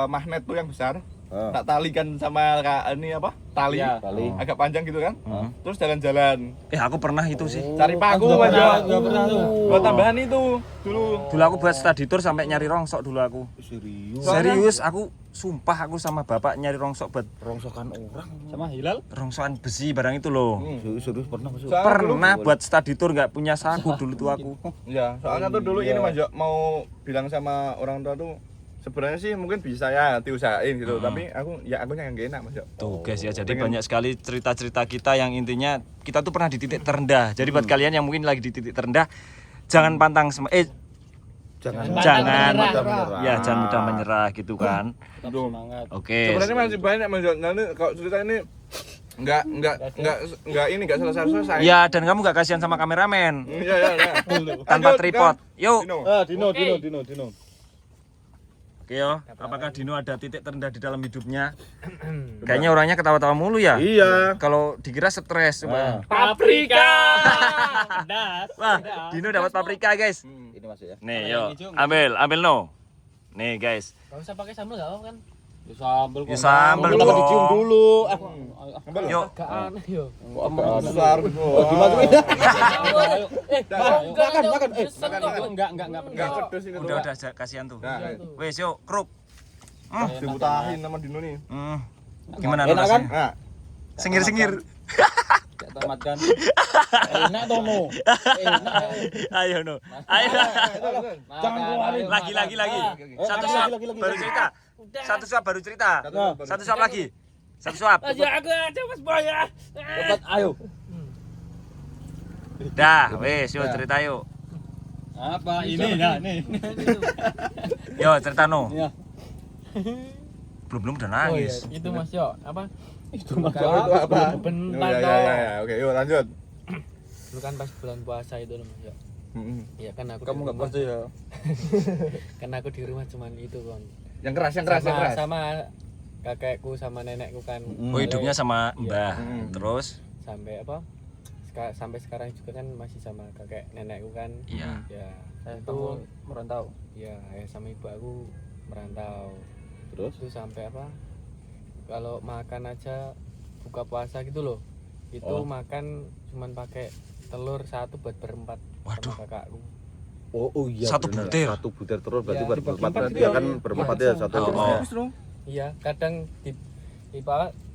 B: magnet tuh yang besar. Tak talikan sama ini apa? Tali.
C: Ya,
G: tali.
B: Agak panjang gitu kan. Terus jalan-jalan.
A: aku pernah itu sih.
B: Cari paku Mas Yo.
C: Juga pernah tuh.
B: Buat tambahan itu dulu.
A: Dulu aku buat study tour sampai nyari rongsok dulu aku.
G: Serius.
A: Serius, aku sumpah aku sama bapak nyari rongsok buat
G: Rongsokan orang.
C: Sama Hilal.
A: rongsokan besi barang itu loh.
G: Serius pernah masuk.
B: Soalnya dulu-
A: Pernah buat study tour nggak punya saku dulu tuh aku.
B: Ya, soalnya tuh dulu ini Mas Jo mau bilang sama orang tua tuh sebenarnya sih mungkin bisa ya diusahain gitu, tapi aku yang gak enak Mas Jo.
A: Tuh guys ya, jadi banyak sekali cerita-cerita kita yang intinya kita tuh pernah di titik terendah. Jadi buat kalian yang mungkin lagi di titik terendah, jangan pantang
G: Jangan
A: jangan
G: mudah menyerah.
A: ya jangan mudah menyerah gitu kan.
C: Tetap semangat.
A: Oke.
B: Sebenarnya masih banyak Mas Jo. Nanti kalau cerita ini enggak selesai.
A: Ya, dan kamu nggak kasihan sama kameramen
B: Iya.
A: tanpa tripod. Yuk.
B: Dino.
G: Dino.
A: Oke yo, apakah Dino ada titik terendah di dalam hidupnya? Kayaknya orangnya ketawa-tawa mulu ya.
G: Iya.
A: Kalau dikira stres, coba.
C: Paprika. Pedas.
A: Wah, Dino dapat paprika guys.
G: Ini masuk ya.
A: Nih,
C: Kalau
A: yo,
C: yang hijau
A: ambil no. Nih guys,
E: Gak usah pakai sambal gak apa kan?
C: Ya sambel
A: ya sambal
G: Kita kan dicium
A: dong.
G: dulu.
A: Yuk,
E: Gak aneh yo.
B: Besar.
G: Dimasukin.
C: Makan. Enggak.
B: Enggak pedes ini tuh.
A: udah kasihan tuh.
B: Nah,
A: Wes yuk, kruk.
B: dibutahin sama Dino nih.
A: Gimana
G: Enak kan?
A: rasanya?
B: Nah,
A: Sengir-sengir.
C: Gak tamat kan. Enak dong no. Enak.
A: Ayo no. Ayo.
C: Jangan keluarin.
A: Lagi. Satu suap baru cerita. Satu suap baru cerita. Satu suap lagi. Satu suap.
E: Aja aku aja Mas Boy ya.
C: Cepat ayo.
A: Dah, wes yuk cerita yuk.
C: Apa ini ya nih.
A: Yo cerita no.
C: Iya.
A: Belum udah
E: Oh iya,
A: nangis.
E: itu Mas Yo, apa?
C: Itu mah
B: itu apa?
E: Bentar
B: Ya.
E: toh.
B: Oke, yuk lanjut.
E: Dulu kan pas bulan puasa itu loh Mas Yo. Iya kan aku
C: kamu
E: di
C: enggak
E: rumah-
C: percaya.
E: kan aku di rumah cuman itu kan.
B: Yang keras.
E: Sama kakekku sama nenekku kan.
A: Oh hidupnya sama mbah. Terus
E: Sampai apa? Sampai sekarang juga kan masih sama kakek nenekku kan.
A: iya.
E: Ya,
C: Itu
E: itu
C: merantau.
E: ya ayah sama ibu aku merantau.
G: Terus?
E: Itu sampai apa? Kalau makan aja buka puasa gitu loh. Itu makan cuman pakai telur satu buat berempat
A: Waduh.
E: sama kakakku.
G: Oh iya.
A: Satu
G: bener.
A: butir.
G: Satu butir terus berarti
E: Ya,
G: berempat
E: dibagi
G: berarti
E: empat
G: ya kan berempat ya satu.
A: Oh.
E: Iya, kadang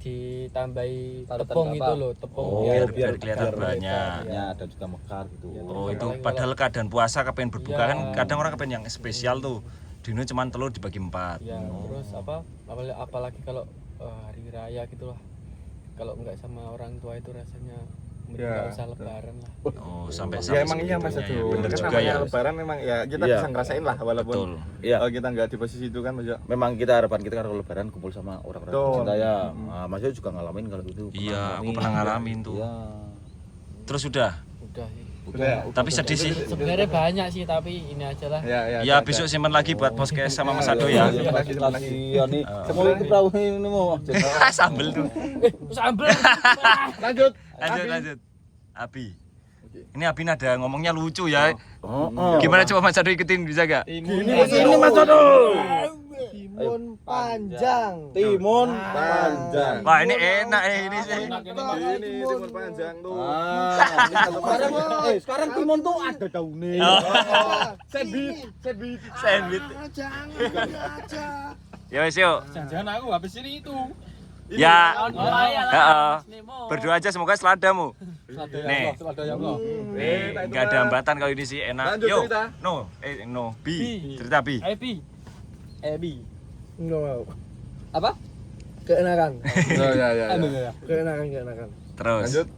E: ditambahi
C: Parutan
E: tepung
C: kelapa.
E: itu loh, tepung
G: Oh,
A: biar kelihatan banyak.
G: Ya, dan juga mekar gitu.
A: Oh itu padahal keadaan puasa kepengen berbuka
E: Iya.
A: kan kadang orang kepengen yang spesial tuh. Dino cuman telur dibagi 4.
E: Ya, terus apa? Apalagi kalau hari raya gitu lah. Kalau nggak sama orang tua itu rasanya mending nggak usah lebaran lah.
A: Oh sampai
B: Ya emang iya Mas
A: segitunya
B: Adu.
A: ya. Bener
B: Kan
A: juga
B: namanya
A: ya.
B: lebaran memang ya kita
G: Iya.
B: bisa ngerasain lah walaupun
A: Betul.
G: Iya.
B: kita nggak di posisi itu kan Mas Jo.
G: Memang kita harapan kita kan kalau lebaran kumpul sama orang-orang
B: Betul.
G: tercinta ya. Nah, Mas Yo juga ngalamin kalau itu.
A: Iya, aku pernah ngalamin tuh.
G: Iya.
A: Terus udah.
E: Udah sih.
B: Udah.
A: Tapi sedih sih.
E: Sebenarnya banyak sih tapi ini aja lah.
A: Ya besok simpen lagi buat podcast sama Mas Ado ya.
G: Kasihan nih. Mau ikut perahu ini mau.
A: Sambel tuh.
E: Sambel.
B: Lanjut.
A: Lanjut. Abi. Ini Abi nada ngomongnya lucu ya.
G: Oh.
A: Gimana coba Mas Ado ikutin bisa gak?
G: Ini Mas Ado.
F: Timun panjang.
G: Timun panjang.
A: Wah ini enak ini sih.
B: Ini timur panjang tuh.
G: Sekarang timun tuh ada daunnya.
B: Sandwich.
A: Sandwich.
F: Jangan aja.
A: Ya wes yuk.
C: Jangan aku habis ini itu.
A: Ya.
E: Lumayan
A: Heeh.
E: lah. Nemo.
A: Berdoa aja semoga seladamu. Nih.
C: Selada yang lo.
A: Enggak ada hambatan kalau ini sih enak.
B: Lanjut
A: Yo.
B: cerita.
A: No. B. Cerita B.
E: Ebi.
F: Enggak mau.
C: Apa?
F: Keenakan.
B: Oh ya.
F: Keenakan.
A: Terus.
B: Lanjut.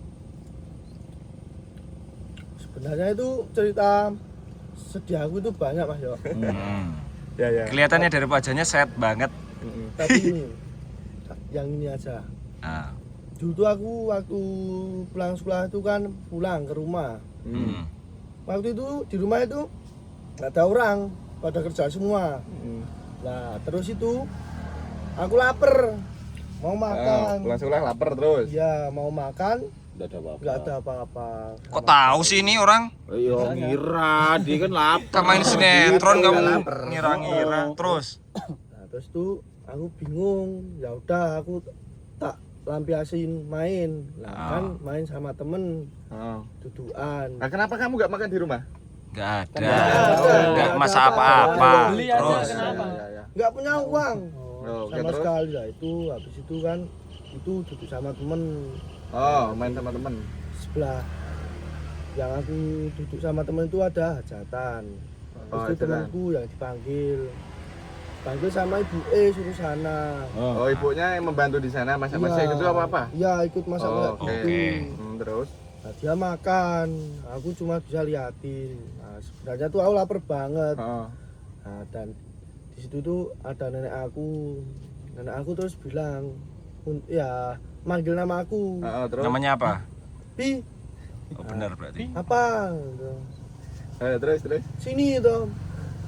F: Sebenarnya itu cerita sedih aku itu banyak Mas Yo.
B: Ya.
A: Kelihatannya dari wajahnya set banget.
F: Tapi ini yang ini aja.
A: Ah.
F: dulu tuh aku waktu pulang sekolah itu kan pulang ke rumah. Waktu itu di rumah itu nggak ada orang, pada kerja semua. Nah terus itu aku lapar, mau makan.
B: Pulang sekolah lapar terus.
F: Ya mau makan,
G: Enggak ada apa-apa.
F: nggak ada apa-apa.
A: Kok tahu sih ini orang?
G: Iya, ngira dia kan lapar.
A: Kita main sinetron kamu ngira-ngira terus.
F: Nah terus tuh aku bingung, ya udah aku tak lampiasin main. Nah kan main sama temen, dudukan.
B: Nah, kenapa kamu nggak makan di rumah?
A: Gak ada, gak masak apa-apa.
E: Beli aja,
A: Terus
E: kenapa?
F: Nggak punya uang
B: Oke,
F: sama
B: terus?
F: sekali. Lah itu habis itu kan itu duduk sama temen
B: Oh, main sama temen.
F: sebelah. Yang aku duduk sama temen itu ada hajatan. Terus
B: Oh,
F: itu
B: hajatan.
F: temanku yang dipanggil sama ibu suruh sana.
B: Oh, ibunya yang membantu di sana masak-masak itu apa-apa?
F: Iya ikut masak
B: Oh, oke.
F: gitu.
B: Terus?
F: Nah, dia makan, aku cuma bisa liatin. Nah, sebenarnya tuh aku lapar banget.
B: Oh.
F: Nah, dan di situ tuh ada nenek aku. Nenek aku terus bilang, ya manggil nama aku.
B: Terus?
A: namanya apa?
F: Pi,
A: Oh benar berarti.
F: apa? Gitu.
B: Terus?
F: Sini itu.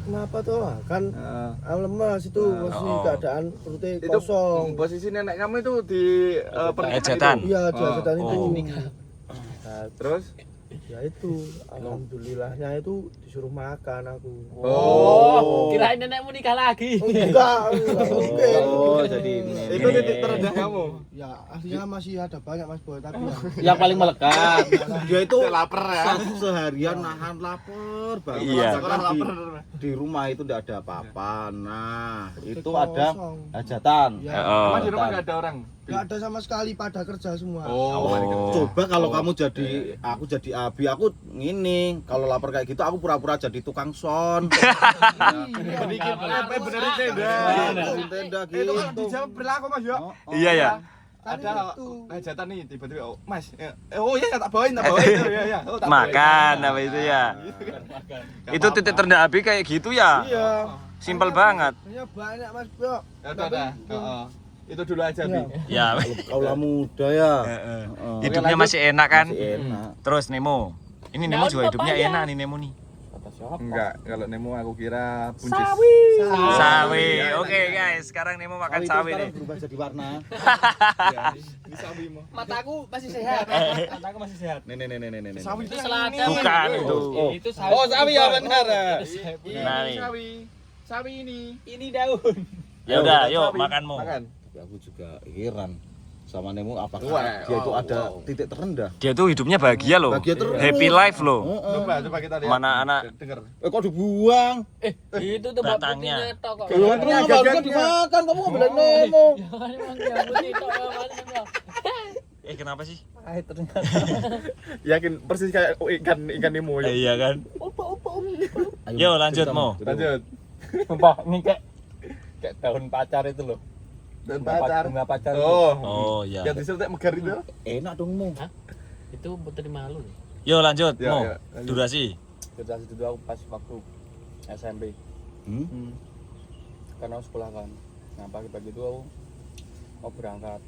F: Kenapa tuh? Kan aku lemas itu masih
A: Oh.
F: keadaan perutnya
B: Itu
F: kosong.
B: posisi nenek kamu itu di pernikahan
A: Hajatan.
B: itu?
F: Iya, di hajatan itu.
A: Oh.
F: Nah,
B: Terus?
F: ya itu, alhamdulillahnya itu disuruh makan aku.
E: Oh, kirain nenekmu nikah lagi.
F: Enggak mungkin.
G: Oh, jadi ini.
B: Itu titik terendah kamu.
F: Ya aslinya masih ada banyak Mas Boy, tapi
E: Yang paling melekat.
G: Dia itu
B: Lapar ya.
G: satu seharian nahan lapar banget.
A: Iya.
G: Sekarang
B: Lapar.
G: di rumah itu tidak ada apa-apa. Nah, itu
F: kosong.
G: ada hajatan.
F: Ya,
A: Oh.
B: Emang di rumah nggak ada orang?
F: nggak ada sama sekali, pada kerja semua.
B: Oh.
G: Coba kalau kamu jadi aku jadi Abi, aku ngini kalau lapar kayak gitu aku pura-pura jadi tukang son.
B: Bikin benerin tenda.
G: Bikin tenda
B: Itu kan
G: gitu.
B: di Jawa berlaku Mas yo.
A: Iya ya.
F: Tapi
B: Ada
F: itu
B: hajatan nih tiba-tiba oh, Mas. Oh iya tak bawain itu ya. Oh, tak bawain.
A: Makan apa itu ya? Itu titik terendah Abi kayak gitu ya?
F: iya.
A: Simpel banget.
F: Sebenarnya banyak Mas Bro.
B: Ada. Heeh. Itu dulu aja, Bi.
F: Iya.
A: Ya.
G: Kaulah muda ya.
A: Hidupnya masih enak kan?
G: Masih enak.
A: Terus Nemo. Ini Nemo juga hidupnya enak nih Nemo nih.
B: Enggak, kalau Nemo aku kira buncis.
A: Sawi. Oke guys, sekarang Nemo makan sawi nih.
G: Berubah jadi warna.
B: Ini sawi mo.
E: Mataku masih sehat.
C: Mataku masih sehat.
G: Nih.
B: Sawi
E: Itu selada.
A: Bukan itu.
E: Itu sawi.
B: Oh, sawi ya benar.
A: Nah, nih.
B: Sawi. Sawi ini.
E: Ini daun.
A: Ya udah, yuk makanmu.
B: Makan.
G: Tapi aku juga heran sama Nemo apakah
B: Wah,
G: dia itu
B: wow,
G: ada
B: wow.
G: titik terendah.
A: Dia tuh hidupnya bahagia loh.
G: Bahagia terus.
A: Happy life loh.
B: Coba kita lihat.
A: Mana anak
B: Dengar.
G: Kok dibuang?
E: Itu tuh
A: Batangnya.
E: putihnya tok kok.
G: Belum kan dimakan, kamu ngambil Nemo.
E: Jangan emang yang putih tok makanya.
A: kenapa sih?
C: Pahit ternyata.
B: Yakin persis kayak ikan Nemo ya.
A: Iya kan? Yo lanjut Mo.
B: Lanjut.
C: Sumpah, ini kayak daun pacar itu loh.
B: Dan pacar.
C: Bunga pacar.
A: Oh iya.
B: Yang disertai megar itu.
G: Enak dong Mo.
E: Itu putri malu.
A: Yo lanjut
B: Ya,
A: Mo.
B: ya, lanjut.
A: Durasi.
C: Situasi itu aku pas waktu SMP. Karena aku sekolah kan. Nah pagi-pagi itu aku mau berangkat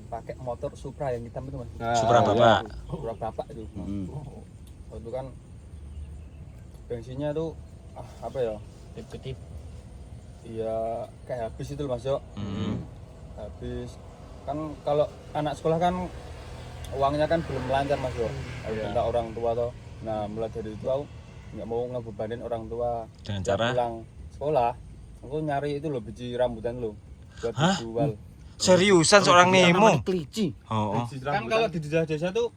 C: pakai motor Supra yang hitam itu mas.
A: Supra Bapak.
C: Supra bapak itu. Waktu itu kan bensinnya tuh apa ya?
E: Tip-tip.
C: Iya kayak habis itu loh mas yo.
A: Hmm.
C: Habis kan kalau anak sekolah kan uangnya kan belum lancar mas yo. Harus minta orang tua toh. Nah mulai dari itu aku nggak mau ngebebanin orang tua.
A: Dengan
C: Tiap
A: cara?
C: pulang sekolah aku nyari itu loh biji rambutan lo buat
A: Hah?
C: dijual.
A: Seriusan seorang Nemo?
G: Kelinci.
A: Oh.
C: Kan kalau di desa-desa tuh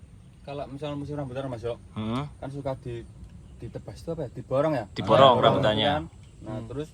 C: kalau misalnya musim rambutan mas yo
A: Hmm.
C: kan suka ditebas itu apa ya? Diborong ya?
A: Diborong
C: Nah,
A: rambutannya.
C: Nah terus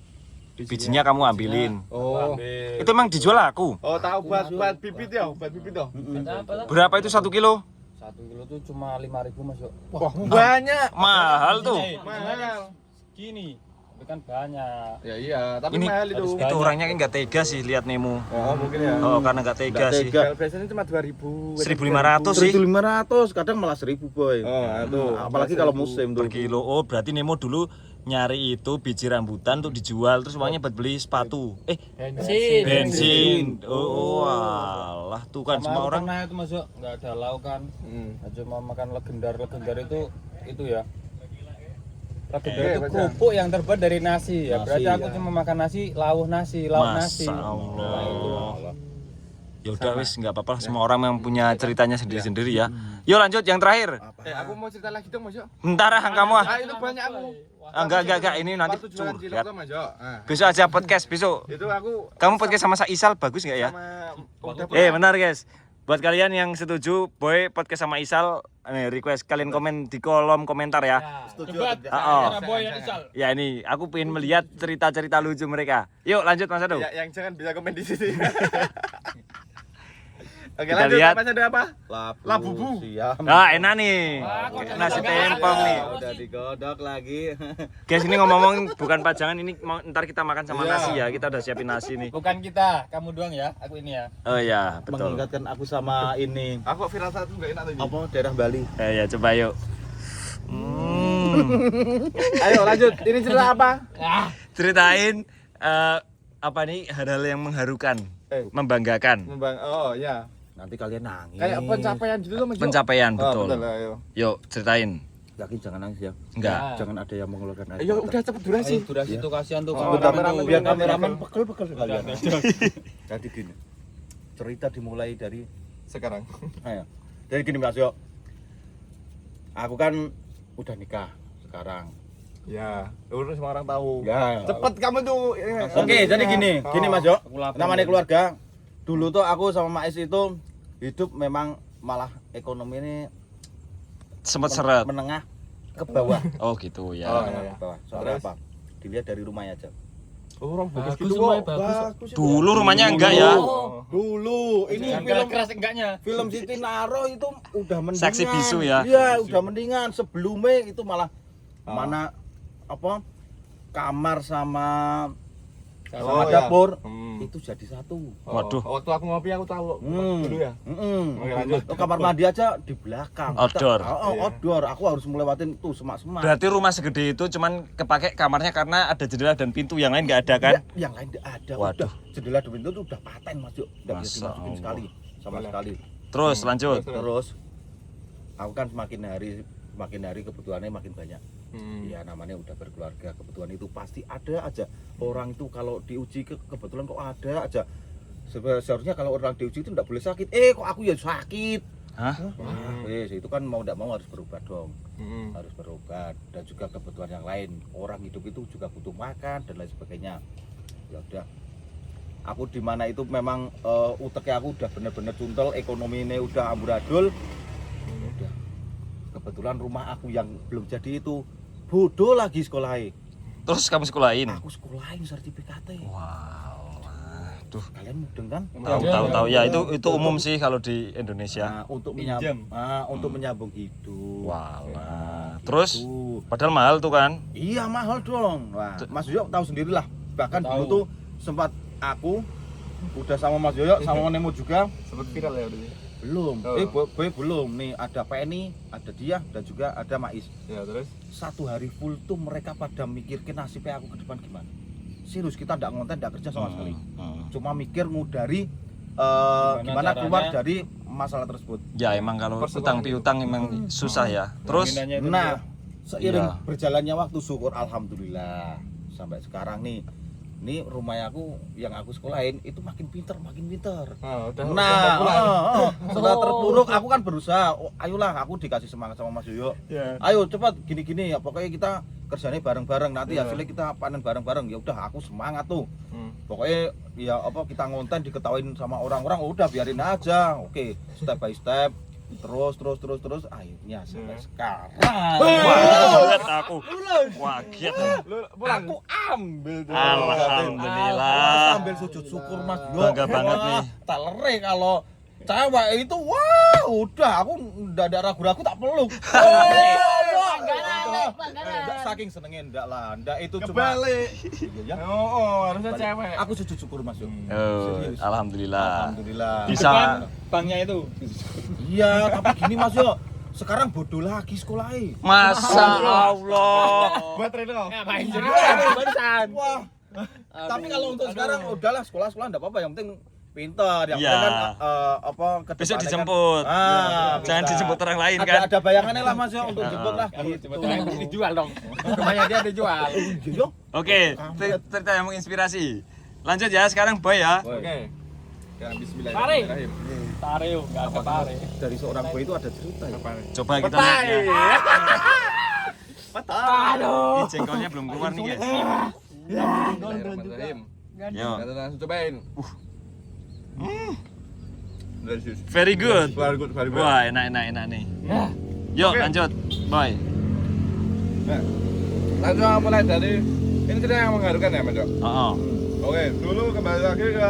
A: Bijinya kamu ambilin.
C: oh
A: Itu emang dijual aku.
B: Oh, tahu buat bibit ya, buat bibit toh.
E: Apa lah?
A: Berapa itu 1 kilo?
C: 1 kilo tuh cuma 5.000 mas yo.
B: Wah, banyak.
A: Mahal tuh.
B: Mahal.
C: Gini tapi kan banyak.
B: Ya iya, tapi
A: Ini-
B: mahal itu.
A: Itu orangnya kan nggak tega sih lihat Nemo.
B: Oh, mungkin ya.
A: Oh, karena nggak tega sih.
G: tega.
B: Biasanya cuma 2.000.
A: 1.500 sih
G: 1.500, kadang malah 1.000 boy.
B: Oh, itu.
G: Apalagi kalau musim tuh.
A: per kilo. Oh, berarti Nemo dulu nyari itu biji rambutan untuk dijual terus uangnya buat beli sepatu.
E: Bensin.
A: Oh, alah tuh kan semua orang
C: pernah itu masuk nggak ada lauk kan. Cuma makan legendar itu ya. Legendar itu kerupuk yang terbuat dari nasi ya. Berarti aku cuma makan nasi, lauk nasi.
A: Masya Allah. Ya udah wis nggak apa-apa, semua orang yang punya ceritanya sendiri-sendiri ya. Yuk lanjut yang terakhir.
B: Aku mau cerita lagi dong Mas Yo.
A: Bentar kamu ah.
B: Itu banyak aku.
A: Enggak, ini nanti
B: Waktu jualan cilok
A: curhat.
B: tuh Mas Yo.
A: Besok aja podcast besok.
B: Itu aku
A: Kamu podcast sama Isal bagus nggak ya?
B: udah
A: Benar guys. Buat kalian yang setuju Boy podcast sama Isal, request kalian komen di kolom komentar ya.
E: Debat
A: Oh.
E: antara Boy dan Isal.
A: Ya ini aku pengen melihat cerita-cerita lucu mereka. Yuk lanjut Mas Ado.
B: Ya, yang jangan bisa komen di sini. Oke,
A: Kita
B: lanjut.
A: lihat.
B: Mas ada apa?
G: Labu. Siap.
A: Ah enak nih. Nasi tempong nih.
G: Udah digodok lagi.
A: Guys ini ngomong bukan pajangan ini ntar kita makan sama nasi ya. Kita udah siapin nasi nih.
C: Bukan kita, kamu doang ya, aku ini ya.
A: Oh iya betul.
G: Mengingatkan aku sama ini
B: Aku viral satu enggak enak tadi.
G: apa daerah Bali.
A: Ya coba yuk.
B: Ayo lanjut. Ini cerita apa?
A: Ceritain apa nih hal-hal yang mengharukan, membanggakan.
B: Oh ya.
G: Nanti kalian nangis.
B: Kayak pencapaian gitu loh Mas Yo.
A: Pencapaian
B: Oh,
A: betul.
B: betul, ayo.
A: Yuk ceritain.
G: Yakin jangan nangis ya.
A: Enggak.
G: Jangan ada yang mengeluarkan air.
B: Ayo
G: mata.
B: udah cepet durasi.
C: Durasi itu kasihan tuh
B: Oh,
C: kameramen tuh.
G: Biar kameramen pegel sekalian. Jadi gini. Cerita dimulai dari
B: Sekarang.
G: ayo. Jadi gini Mas Yo. Aku kan udah nikah sekarang.
B: Ya, udah semua orang tahu.
G: Ya.
B: Cepet kamu tuh.
G: Oke, jadi gini Mas Yo.
C: Aku lapar
G: Namanya
C: nih.
G: keluarga. Dulu tuh aku sama Maiz itu hidup memang malah ekonomi ini
A: Sempet seret.
G: menengah ke bawah.
A: Oh gitu ya.
B: Oh,
G: Menengah
B: iya.
G: ke bawah. Soalnya
B: Terus?
G: apa? Dilihat dari rumahnya aja.
B: Orang bagus
E: Bagus
B: gitu
E: semua,
B: kok.
E: bagus.
A: Dulu rumahnya enggak ya?
G: Dulu ini
C: Jangan
G: film
C: keras enggaknya.
G: film Siti Naro itu udah mendingan.
A: Saksi bisu ya?
G: Iya, udah mendingan. Sebelumnya itu malah mana apa? Kamar sama
B: Oh,
G: dapur
B: iya.
G: itu jadi satu.
A: Waduh.
B: Waktu aku ngopi aku tahu dulu ya. Oke, lanjut.
G: Kamar mandi aja di belakang.
A: Outdoor.
G: Outdoor. Aku harus melewatin tuh semak-semak.
A: Berarti rumah segede itu cuman kepake kamarnya karena ada jendela dan pintu, yang lain nggak ada kan?
G: Ya, yang lain tidak ada.
A: Waduh.
G: Udah jendela dan pintu tuh udah paten Mas Yuk. Udah bisa
A: Masya
G: dimasukin
A: Allah.
G: sekali sama
B: Boleh.
G: sekali.
A: Terus lanjut.
G: Terus aku kan semakin hari kebutuhannya makin banyak. Ya namanya udah berkeluarga, kebutuhan itu pasti ada aja. Orang itu kalau diuji kebetulan kok ada aja. Seharusnya kalau orang diuji itu tidak boleh sakit. Kok aku ya sakit.
A: Hah?
G: Itu kan mau tidak mau harus berobat dong. Harus berobat dan juga kebutuhan yang lain. Orang hidup itu juga butuh makan dan lain sebagainya. Ya udah. Aku di mana itu memang uteknya aku udah bener-bener cuntel, ekonomi ini udah amburadul. Udah. Kebetulan rumah aku yang belum jadi itu bodoh lagi sekolahnya.
A: Terus kamu sekolahin?
G: Aku sekolahin sertifikat.
A: Wow. Aduh.
G: Kalian mudeng kan?
A: Tahu. Ya itu umum sih kalau di Indonesia.
G: Nah, untuk
C: Pinjam.
G: untuk menyambung hidup.
A: Walah. Terus
G: Tuh.
A: padahal mahal tuh kan?
G: Iya mahal dong. Wah, Mas Yoyo tahu sendirilah. Bahkan dulu tuh sempat aku udah sama Mas Yoyo sama Nemo juga
B: Sempat viral ya udah.
G: belum.
B: Oh.
G: Boy belum. Nih ada Penny, ada dia dan juga ada Maiz.
B: Ya, terus
G: Satu hari full tuh mereka pada mikirkan nasibnya aku ke depan gimana. Serius kita enggak ngonten, enggak kerja sama sekali. Cuma mikir ngudari gimana keluar
C: caranya?
G: dari masalah tersebut.
A: Ya emang kalau
B: Persetujuan
A: utang piutang emang susah ya. Terus
C: Minanya itu
G: Nah, seiring
A: Iya.
G: berjalannya waktu syukur alhamdulillah sampai sekarang nih rumah aku yang aku sekolahin itu makin pinter. Nah, setelah terpuruk aku kan berusaha. Ayolah aku dikasih semangat sama Mas Yoyo.
B: ya.
G: Ayo cepat gini-gini ya pokoknya kita kerjanya bareng-bareng nanti hasilnya kita panen bareng-bareng. Ya udah aku semangat tuh. Pokoknya ya apa kita ngonten diketawain sama orang-orang udah biarin aja. Oke, step by step. Terus akhirnya sampai sekarang.
A: waget aku. Waget.
G: Aku ambil tuh.
A: Alhamdulillah.
G: Sambil sujud syukur Mas Yo.
A: Bangga banget nih.
G: Tak lere kalau cewek itu wah udah aku ndak ada ragu-ragu tak peluk. Ndak saking senengnya ndak lah. Ndak itu cuma
B: Kebalik.
G: ya.
B: Harusnya cewek.
G: Aku sujud syukur Mas Yo.
A: Oh,
G: Serius.
A: alhamdulillah.
G: Alhamdulillah.
A: Bisa
C: banknya itu.
G: Iya, tapi gini Mas Yo. sekarang bodoh lagi sekolahnya.
A: Masa Allah.
B: Buat Reno.
E: Ngapain sih?
C: Barusan.
G: Wah. Tapi kalau untuk sekarang udahlah sekolah enggak apa-apa, yang penting pintar, yang
A: Iya.
G: penting kan apa ke
A: Besok
G: depannya
A: dijemput.
G: kan,
A: Jangan
G: bisa.
A: dijemput orang lain kan.
G: Ada bayangannya lah Mas ya untuk jemput lah.
C: Dijual dong. Rumahnya dia dijual.
G: Iya.
A: Oke, cerita yang menginspirasi. Lanjut ya, sekarang Boy ya.
B: Oke. Ya, bismillahirrahmanirrahim.
C: Tareo, enggak ada tare.
G: Dari seorang boy itu ada cerita ya.
A: Coba kita lihat ya. Aduh. Ini jengkolnya belum keluar nih guys.
B: Bismillahirrahmanirrahim.
A: Yo,
B: Kita langsung cobain. Delicious.
A: very good.
B: Very good, very good.
A: Wah, enak nih. Yuk,
B: Oke.
A: lanjut. Boy.
B: Nah, langsung mulai dari ini cerita yang mengharukan ya, Mas. Jok?
A: Oh.
B: Oke, dulu kembali lagi ke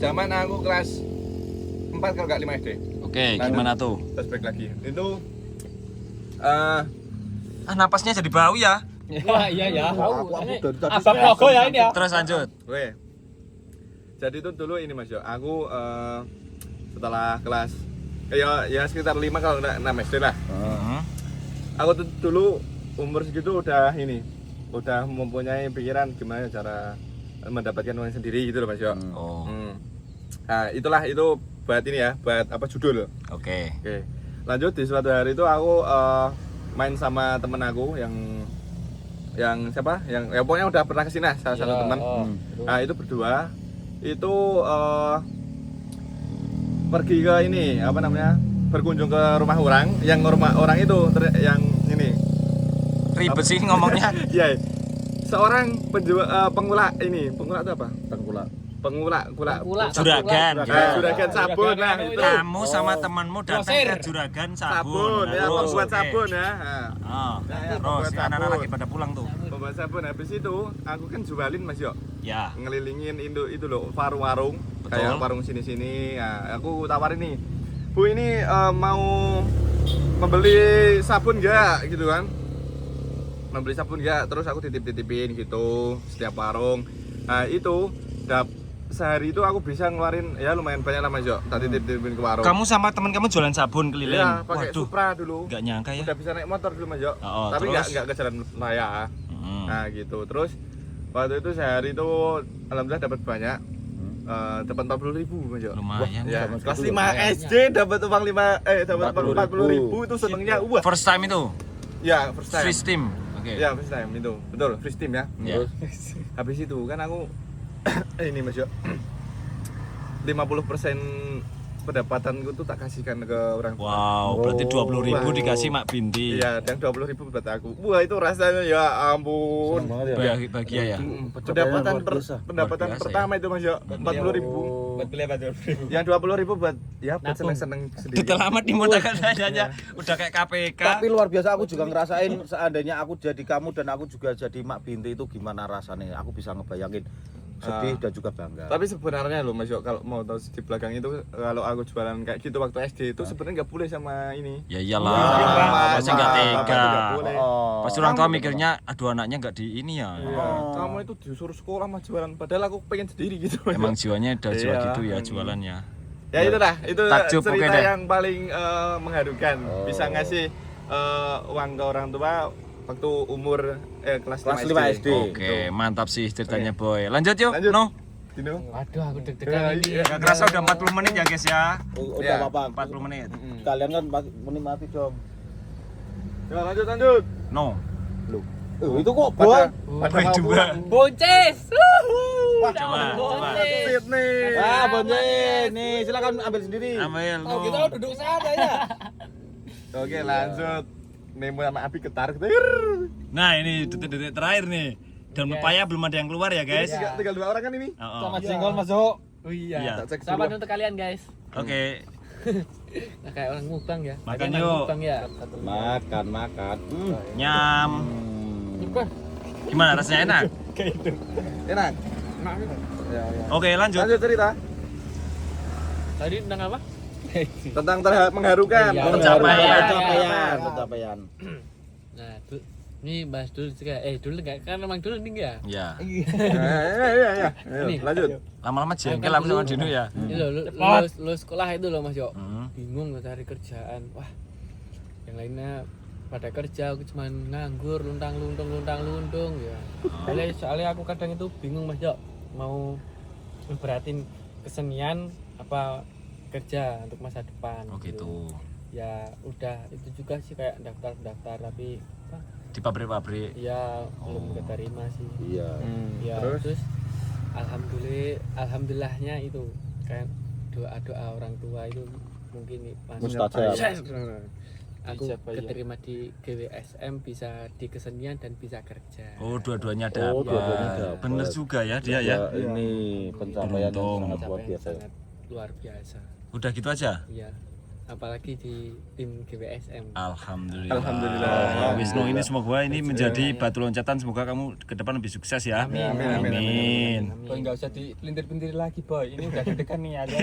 B: zaman aku kelas 4 kalau nggak 5 SD.
A: Oke, gimana tuh?
B: Flashback lagi. Itu
A: Napasnya jadi bau ya.
E: Wah, iya ya.
G: Aku dari tadi
C: Asap logo ya ini ya.
A: Terus lanjut.
B: oke. Jadi itu dulu ini Mas, Jok. Aku setelah kelas ya sekitar 5 kalau nggak 6 SD lah. Aku tuh dulu umur segitu udah mempunyai pikiran gimana cara mendapatkan uang sendiri gitu loh Mas Jok.
A: Oh.
B: Nah, itu buat ini ya, buat apa judul.
A: Oke.
B: Oke. Lanjut di suatu hari itu aku main sama temen aku yang siapa? Yang ya pokoknya udah pernah kesini lah, salah satu teman. Nah, itu berdua itu pergi ke ini apa namanya? Berkunjung ke rumah orang itu yang ini.
A: Ribet sih ngomongnya.
B: Iya. Seorang pengulak itu apa? Pengulak
A: Juragan.
B: juragan sabun lah itu.
A: Kamu sama temanmu datang ke juragan sabun.
B: Ya,
A: Terus,
B: pembuat
A: oke.
B: sabun ya. Nah,
A: Oh,
B: Ya,
A: terus
B: pembuat
A: anak-anak
B: sabun.
A: lagi pada pulang tuh.
B: pembuat sabun habis itu aku kan jualin Mas Yok.
A: Ya.
B: Ngelilingin itu loh warung-warung
A: Betul.
B: kayak warung sini-sini. Nah, aku tawarin nih. Bu ini mau membeli sabun enggak gitu kan? Membeli sabun enggak? Terus aku titip-titipin gitu setiap warung. Nah, itu sehari itu aku bisa ngeluarin ya lumayan banyak lah Mas Yok. Tak titip-titipin ke warung.
A: Kamu sama teman kamu jualan sabun keliling.
B: Iya, pakai
A: Waduh,
B: Supra dulu.
A: nggak nyangka ya.
B: Udah bisa naik motor dulu Mas Yok.
A: Oh,
B: Tapi
A: terus?
B: nggak ke jalan raya. Nah gitu. Terus waktu itu sehari itu alhamdulillah dapat banyak. Dapat 40.000 Mas Yok.
A: Lumayan.
B: Ya,
G: Zaman
B: kelas
G: segitu
B: 5 SD dapat uang 40.000 itu senengnya wah.
A: First time itu.
B: Ya, first time.
A: Free steam. Oke.
B: Ya, first time itu. Betul, free steam ya.
A: Ya.
B: Habis itu kan aku ini Mas Yok. 50% pendapatanku tuh tak kasihkan ke orang tua.
A: Wow, berarti 20.000
B: Wow.
A: dikasih Mak Binti.
B: Iya, dan 20.000 buat aku. Wah, itu rasanya ya ampun.
A: Bahagia ya.
B: Pendapatan
G: biasa.
B: pendapatan
A: Luar biasa
B: pertama itu Mas Yok, 40.000.
C: Buat beli apa tuh?
B: Yang 20.000 buat ya buat seneng-seneng sendiri.
A: Detail amat nih modalkan aja. Udah kayak KPK.
G: Tapi luar biasa, aku juga ngerasain seandainya aku jadi kamu dan aku juga jadi Mak Binti itu gimana rasanya. Aku bisa ngebayangin sedih dan juga bangga.
B: Tapi sebenarnya loh Mas Yok, kalau mau tahu di belakang itu kalau aku jualan kayak gitu waktu SD itu sebenarnya nggak boleh sama ini.
A: Ya iyalah,
B: Sama
A: pasti nggak
B: bapak
A: tega.
B: itu nggak boleh.
A: Pasti orang tua mikirnya, aduh anaknya nggak di ini ya.
B: Iya, kamu itu disuruh sekolah mah jualan padahal aku pengen sendiri gitu.
A: Emang jiwanya udah jiwa
B: Iya.
A: gitu ya jualannya.
B: Ya itulah, itu
A: Takjub, oke
B: cerita
A: deh.
B: yang paling mengharukan. Bisa ngasih uang ke orang tua waktu umur kelas 5 SD.
A: Oke, mantap sih ceritanya Boy. Lanjut yuk,
B: Lanjut.
A: no.
B: Dino.
E: Waduh, aku deg-degan ini.
B: Iya.
A: Gak kerasa udah 40 menit ya guys ya.
G: Udah
B: Ya,
G: apa-apa.
A: 40 menit.
G: Kalian kan menikmati dong.
B: Ya, lanjut.
A: No.
G: Itu kok boy.
B: Pada
A: Boy
B: mau
A: juga.
B: pulang.
E: Bonces.
A: Coba.
B: Sip nih.
G: Ah, bonjen. Nih, silakan ambil sendiri.
A: Ambil
E: Oh, kita
A: no.
E: duduk sana ya.
B: Oke, lanjut. Nemu sama Abi ketarik.
A: Nah ini detik-detik terakhir nih. Dan pepaya belum ada yang keluar ya guys.
B: Tinggal 2 orang kan ini?
A: Oh,
C: Sama jengkol masuk.
E: Oh iya.
A: Iya.
B: Tak cek
E: Sahabat
B: dulu.
E: untuk kalian guys.
A: Oke.
E: Nah, kayak orang mukbang ya.
A: Makan
E: Bagaimana
A: yuk.
E: Mukbang ya.
G: Makan.
A: Nyam. Gimana rasanya enak?
B: Enak.
A: Oke lanjut.
B: Lanjut cerita
E: Tadi tentang apa?
B: tentang mengharukan.
E: Iya.
G: Pencapaian.
E: Nah, ini bahas dulu juga. Dulu enggak kan emang dulu nih ya.
A: Ya.
B: Iya. Ayo, lanjut.
A: Lama-lama jengkel aku sama Dino ya.
E: Ini lo sekolah itu loh Mas Yo.
A: Hmm.
E: Bingung cari kerjaan. Wah, yang lainnya pada kerja, aku cuma nganggur, luntang-luntung ya. Soalnya aku kadang itu bingung Mas Jok, mau beratin kesenian apa kerja untuk masa depan.
A: Oh gitu.
E: Ya udah itu juga sih kayak daftar tapi apa,
A: Di pabrik-pabrik.
E: ya belum keterima sih.
G: Iya.
E: Ya terus alhamdulillahnya itu kayak doa orang tua itu mungkin
G: Mustajab.
E: aku keterima di GWSM, bisa di kesenian dan bisa kerja.
A: Oh, dua-duanya dapat.
G: Oh, dua-duanya dapat.
A: Bener juga ya dia ya.
G: Ini pencapaian yang
A: Beruntung.
G: sangat luar
E: Pencapaian
G: biasa.
E: sangat luar biasa.
A: Udah gitu aja.
E: Iya. Apalagi di tim GWSM.
A: Alhamdulillah.
B: Alhamdulillah.
A: Oh, Wisnu ini semoga ini menjadi batu loncatan, semoga kamu ke depan lebih sukses ya. Amin.
C: Boy nggak usah dipelintir-pelintir lagi boy, ini udah deg-degan nih aja.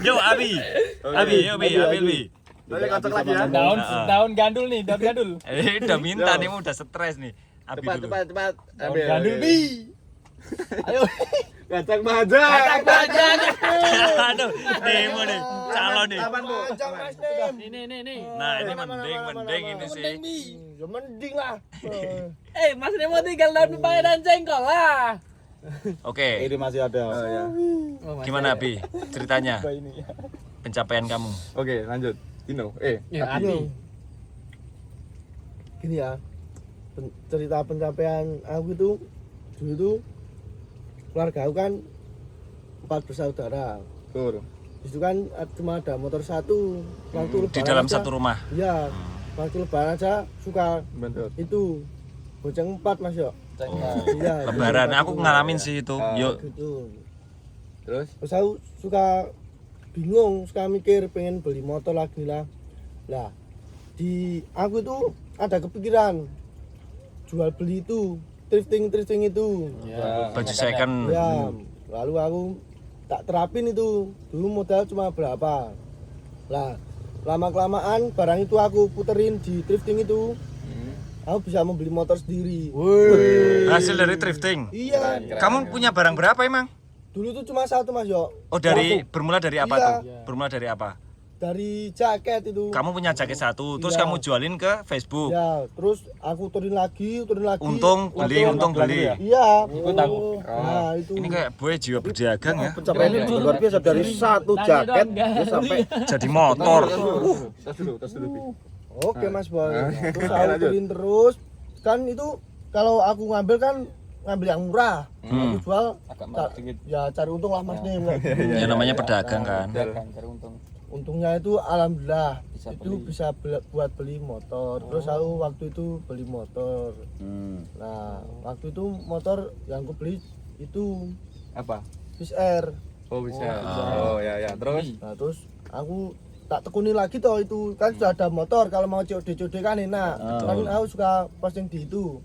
A: Yo Abi. Abi.
B: Tapi kocok lagi ya.
C: Daun gandul nih, daun gandul.
A: Udah minta nih, udah stres nih. Abi dulu.
B: Cepat.
C: Daun gandul bi.
B: Ayo. Kacang baja.
A: Aduh, Nemo nih, calon nih.
F: Panjang Mas Nem.
E: Nih.
A: Nah, ini mending ini sih.
F: Ya mending lah.
E: Mas Nemo tinggal daun pepaya dan jengkol lah.
A: Oke,
G: Ini masih ada.
A: gimana Abi ceritanya? Pencapaian kamu.
B: Oke, lanjut. Dino.
E: Ya,
F: Gini. Gini ya. Cerita pencapaian aku itu dulu itu keluarga aku kan 4 bersaudara.
B: Tur.
F: Itu kan cuma ada motor satu. Waktu
A: Di
F: lebaran
A: dalam
F: aja-
A: satu rumah.
F: Iya. Waktu lebaran aja suka
B: Bentuk.
F: itu boceng 4 Mas yo. Iya.
A: Lebaran,
F: boceng
A: aku
F: 4
A: ngalamin sih itu. Yuk.
F: gitu.
B: Terus?
F: Terus aku suka bingung, suka mikir pengen beli motor lagi lah. Lah, di aku itu ada kepikiran jual beli itu, thrifting itu.
A: Baju second.
F: Ya, lalu aku tak terapin itu. Dulu modal cuma berapa. Lah, lama-kelamaan barang itu aku puterin di thrifting itu. Aku bisa membeli motor sendiri.
A: Hasil dari thrifting.
F: Iya.
A: Kamu punya barang berapa emang?
F: Dulu itu cuma satu Mas yo.
A: Oh, bermula dari apa
F: Iya.
A: tuh? Bermula dari apa?
F: Dari jaket itu.
A: Kamu punya jaket satu, terus
F: Iya.
A: kamu jualin ke Facebook.
F: Ya, terus aku turunin lagi.
A: Untung beli.
F: Iya.
C: Ikut aku.
F: Nah, itu.
A: Ini kayak boy jiwa berdagang ya.
G: Pencapaian ini luar biasa dari satu jaket dia sampai
A: Jadi motor.
B: Tas dulu. Bi.
F: Oke, Mas Boy. Terus aku turunin terus. Kan itu kalau aku ngambil kan ngambil yang murah. Aku jual ya cari untung lah Mas nih.
A: Ya namanya pedagang kan.
C: Cari untung.
F: Untungnya itu alhamdulillah itu bisa buat beli motor. Terus aku waktu itu beli motor. Nah, waktu itu motor yang aku beli itu
B: Apa?
F: Fish Air.
B: Oh, bisa. Oh, ya. Terus?
F: Nah, terus aku tak tekuni lagi toh itu kan sudah ada motor, kalau mau COD kan enak. Kan aku suka posting di itu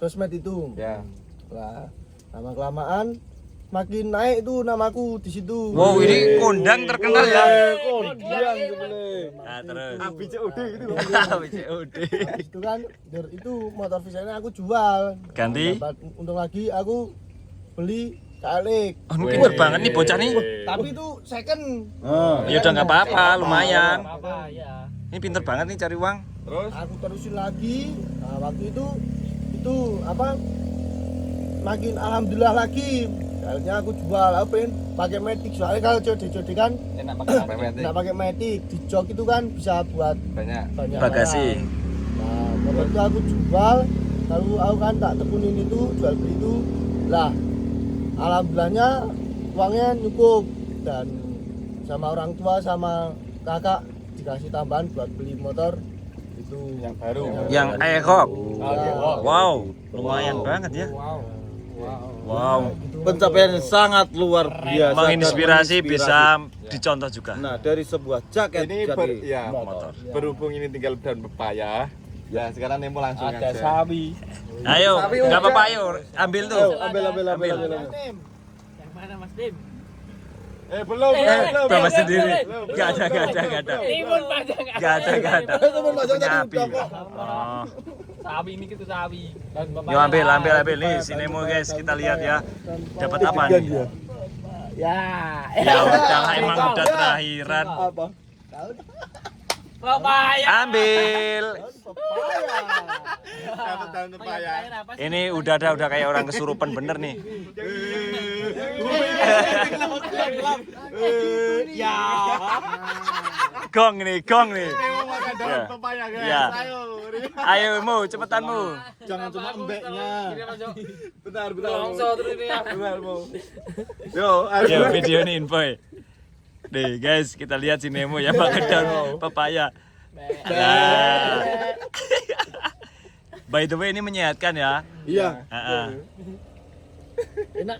F: sosmed itu.
B: Ya.
F: Lah, lama kelamaan makin naik itu namaku di situ.
A: Wow, ini kondang terkenal ya.
F: Kondang gitu.
A: Nah, terus.
B: ABCOD gitu.
A: ABCOD.
F: Itu kan itu motor Visanya aku jual.
A: Ganti?
F: Dapat untung lagi aku beli Kalik.
A: Oh, ini pinter banget nih bocah nih.
F: Tapi itu second.
A: Ya udah nggak apa-apa, lumayan.
E: Apa ya?
A: Ini pinter banget nih cari uang.
B: Terus?
F: Aku terusin lagi. Nah, waktu itu apa? Makin alhamdulillah lagi. Akhirnya aku jual, aku pengen pakai matic. Soalnya kalau COD kan
C: Enak pakai
F: nggak pakai matic. Di jok itu kan bisa buat
B: Banyak.
F: banyak
A: Bagasi.
F: barang. Nah, motor itu aku jual. Lalu aku kan tak tekunin itu, jual beli itu. Lah, alhamdulillahnya uangnya cukup dan sama orang tua sama kakak dikasih tambahan buat beli motor itu
B: Yang baru.
A: Yang Airhawk.
F: Ya,
A: Wow, lumayan banget ya. Wow.
G: pencapaian yang sangat luar biasa.
A: Menginspirasi
G: dan
A: bisa dicontoh juga.
G: Nah, dari sebuah jaket
B: Ini
G: jadi
A: motor.
B: berhubung ini tinggal daun pepaya. Ya, sekarang Nemo langsung
C: Ada
B: aja.
C: sawi.
A: Ayo, nggak apa-apa ayo, ambil tuh.
G: ambil.
E: Yang mana Mas Dim?
B: Belum.
A: Bawa sendiri. Gak ada.
E: Timun panjang.
A: Gak ada.
F: Temen Mas Joko
A: Nyapi.
F: tadi udah kok.
A: Oh.
E: Sawi ini gitu sawi. Dan
A: Yuk ambil nih si Nemo guys, kita lihat ya. Dapat apa nih?
E: Ya.
A: Ya udah lah, emang udah terakhiran.
F: Apa?
E: Papaya.
A: Ambil.
B: Daun pepaya.
A: Ini udah kayak orang kesurupan bener nih.
F: Ya.
A: Gong nih.
B: Mau makan daun
A: Ya.
B: pepaya guys.
A: Ya.
B: Ayo.
A: Ayo mu, cepetan mu.
G: Jangan cuma embeknya.
B: Bentar.
E: Longso terus ini ya.
B: Bentar, mau. Yo, ayo.
A: Yo, video ini infoy. Nih guys, kita lihat si Nemo ya makan daun pepaya. Nah. By the way ini menyehatkan ya.
G: Iya.
A: Heeh.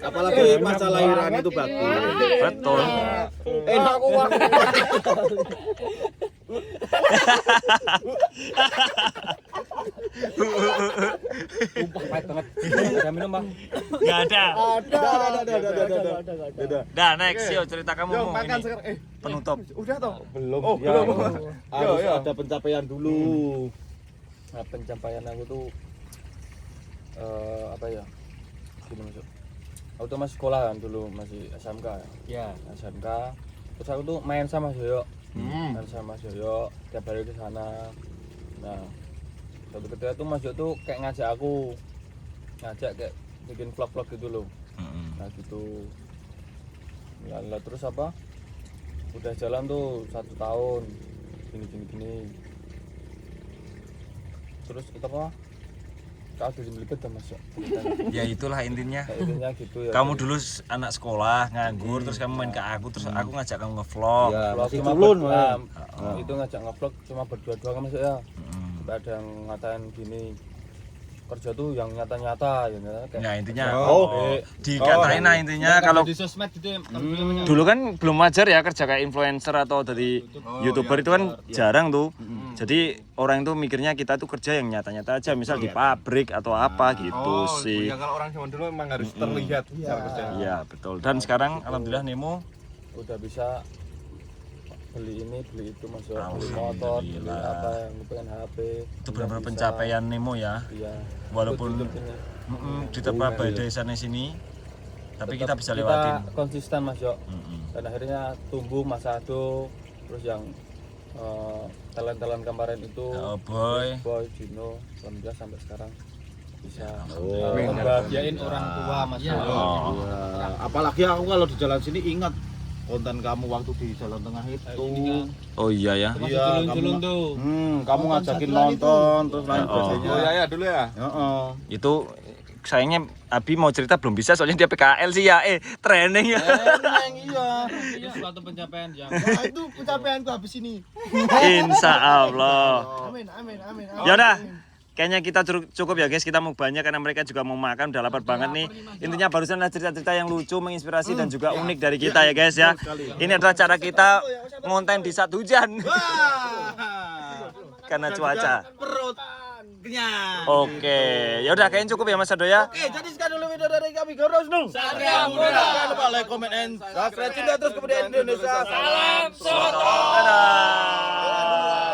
G: Apalagi masa lahiran itu bagus.
A: Betul.
G: Enak kok.
C: Pahit banget. Ada minum, Bang?
A: Enggak ada.
G: Ada.
A: Nah, next yo cerita kamu
B: Yo,
A: Mu,
B: makan
A: ini.
B: sekarang.
A: Penutup.
B: Udah toh?
G: Belum.
B: Oh,
G: Ya,
B: belum.
G: Harus
B: Yo.
G: ada pencapaian dulu.
C: Nah, pencapaian aku tuh apa ya? Gini masuk. Aku tuh masih sekolah kan dulu, masih SMK ya.
E: Iya.
C: SMK. Terus aku tuh main sama Mas Yoyo. Main sama Mas Yoyo, tiap hari di sana. Nah, suatu ketika tuh Mas Yoyo tuh kayak ngajak kayak bikin vlog-vlog gitu loh. Nah gitu. Lah terus apa? Udah jalan tuh 1 tahun. Gini. Terus itu apa? Kau udah belibet dah Mas Yoyo.
A: Ya itulah intinya.
C: Kayak intinya gitu ya.
A: Kamu dulu anak sekolah nganggur terus kamu main ke aku terus aku ngajak kamu ngevlog.
G: Ya,
C: vlog
G: masih
C: cuma
G: culun,
C: itu ngajak ngevlog cuma berdua-dua kan Mas Yoyo ya. Sampai ada yang ngatain gini, kerja tuh yang nyata-nyata ya kayak
A: Ya intinya
G: Oh.
A: dikatain lah intinya kalau
C: di sosmed gitu ya.
A: dulu kan belum wajar ya kerja kayak influencer atau dari YouTuber itu kan jarang tuh. Jadi orang itu mikirnya kita tuh kerja yang nyata-nyata aja, misal di pabrik atau apa gitu sih.
B: Ya kalau orang zaman dulu memang harus terlihat cara kerja.
A: Iya betul. Dan sekarang alhamdulillah Nemo
C: Udah bisa beli ini beli itu Mas Yoyo, beli motor, beli apa yang lu pengen HP.
A: itu benar-benar pencapaian Nemo ya.
C: Iya.
A: Walaupun
C: Hidup ini.
A: di tempat badai sana sini, tapi kita bisa
C: Kita
A: lewatin.
C: konsisten Mas Yoyo. Dan akhirnya tumbuh Mas Ado, terus yang talent-talent kemarin itu
A: Boy.
C: Dino, alhamdulillah sampai sekarang bisa
G: Amin.
C: membahagiain orang tua Mas Yoyo.
A: Oh.
G: Ya, apalagi aku kalau di jalan sini ingat konten kamu waktu di jalan tengah itu.
A: Oh iya ya.
G: Iya,
C: Culun-culun
G: kamu,
C: tuh.
G: kamu ngajakin nonton terus lain
A: Oh.
G: sebagainya.
B: Oh ya dulu ya.
G: Heeh.
A: Itu sayangnya Abi mau cerita belum bisa soalnya dia PKL sih ya. Training ya.
G: Iya.
C: Itu suatu pencapaian yang
F: Nah, itu pencapaianku habis ini.
A: Insya Allah.
F: Amin.
A: Ya udah. Kayaknya kita cukup ya guys, kita mau banyak karena mereka juga mau makan, udah lapar banget nih. Intinya barusan adalah cerita-cerita yang lucu, menginspirasi dan juga unik dari kita ya guys ya. Ini adalah cara kita ngonten di saat hujan. Karena cuaca.
G: Perut kenyang.
A: Oke, ya udah kayaknya cukup ya Mas Ado ya.
G: Oke, jadi sekarang dulu video dari kami Goros Nung. Jangan lupa like, comment, and subscribe. Cinta terus kemudian Indonesia. Salam
A: Dadah.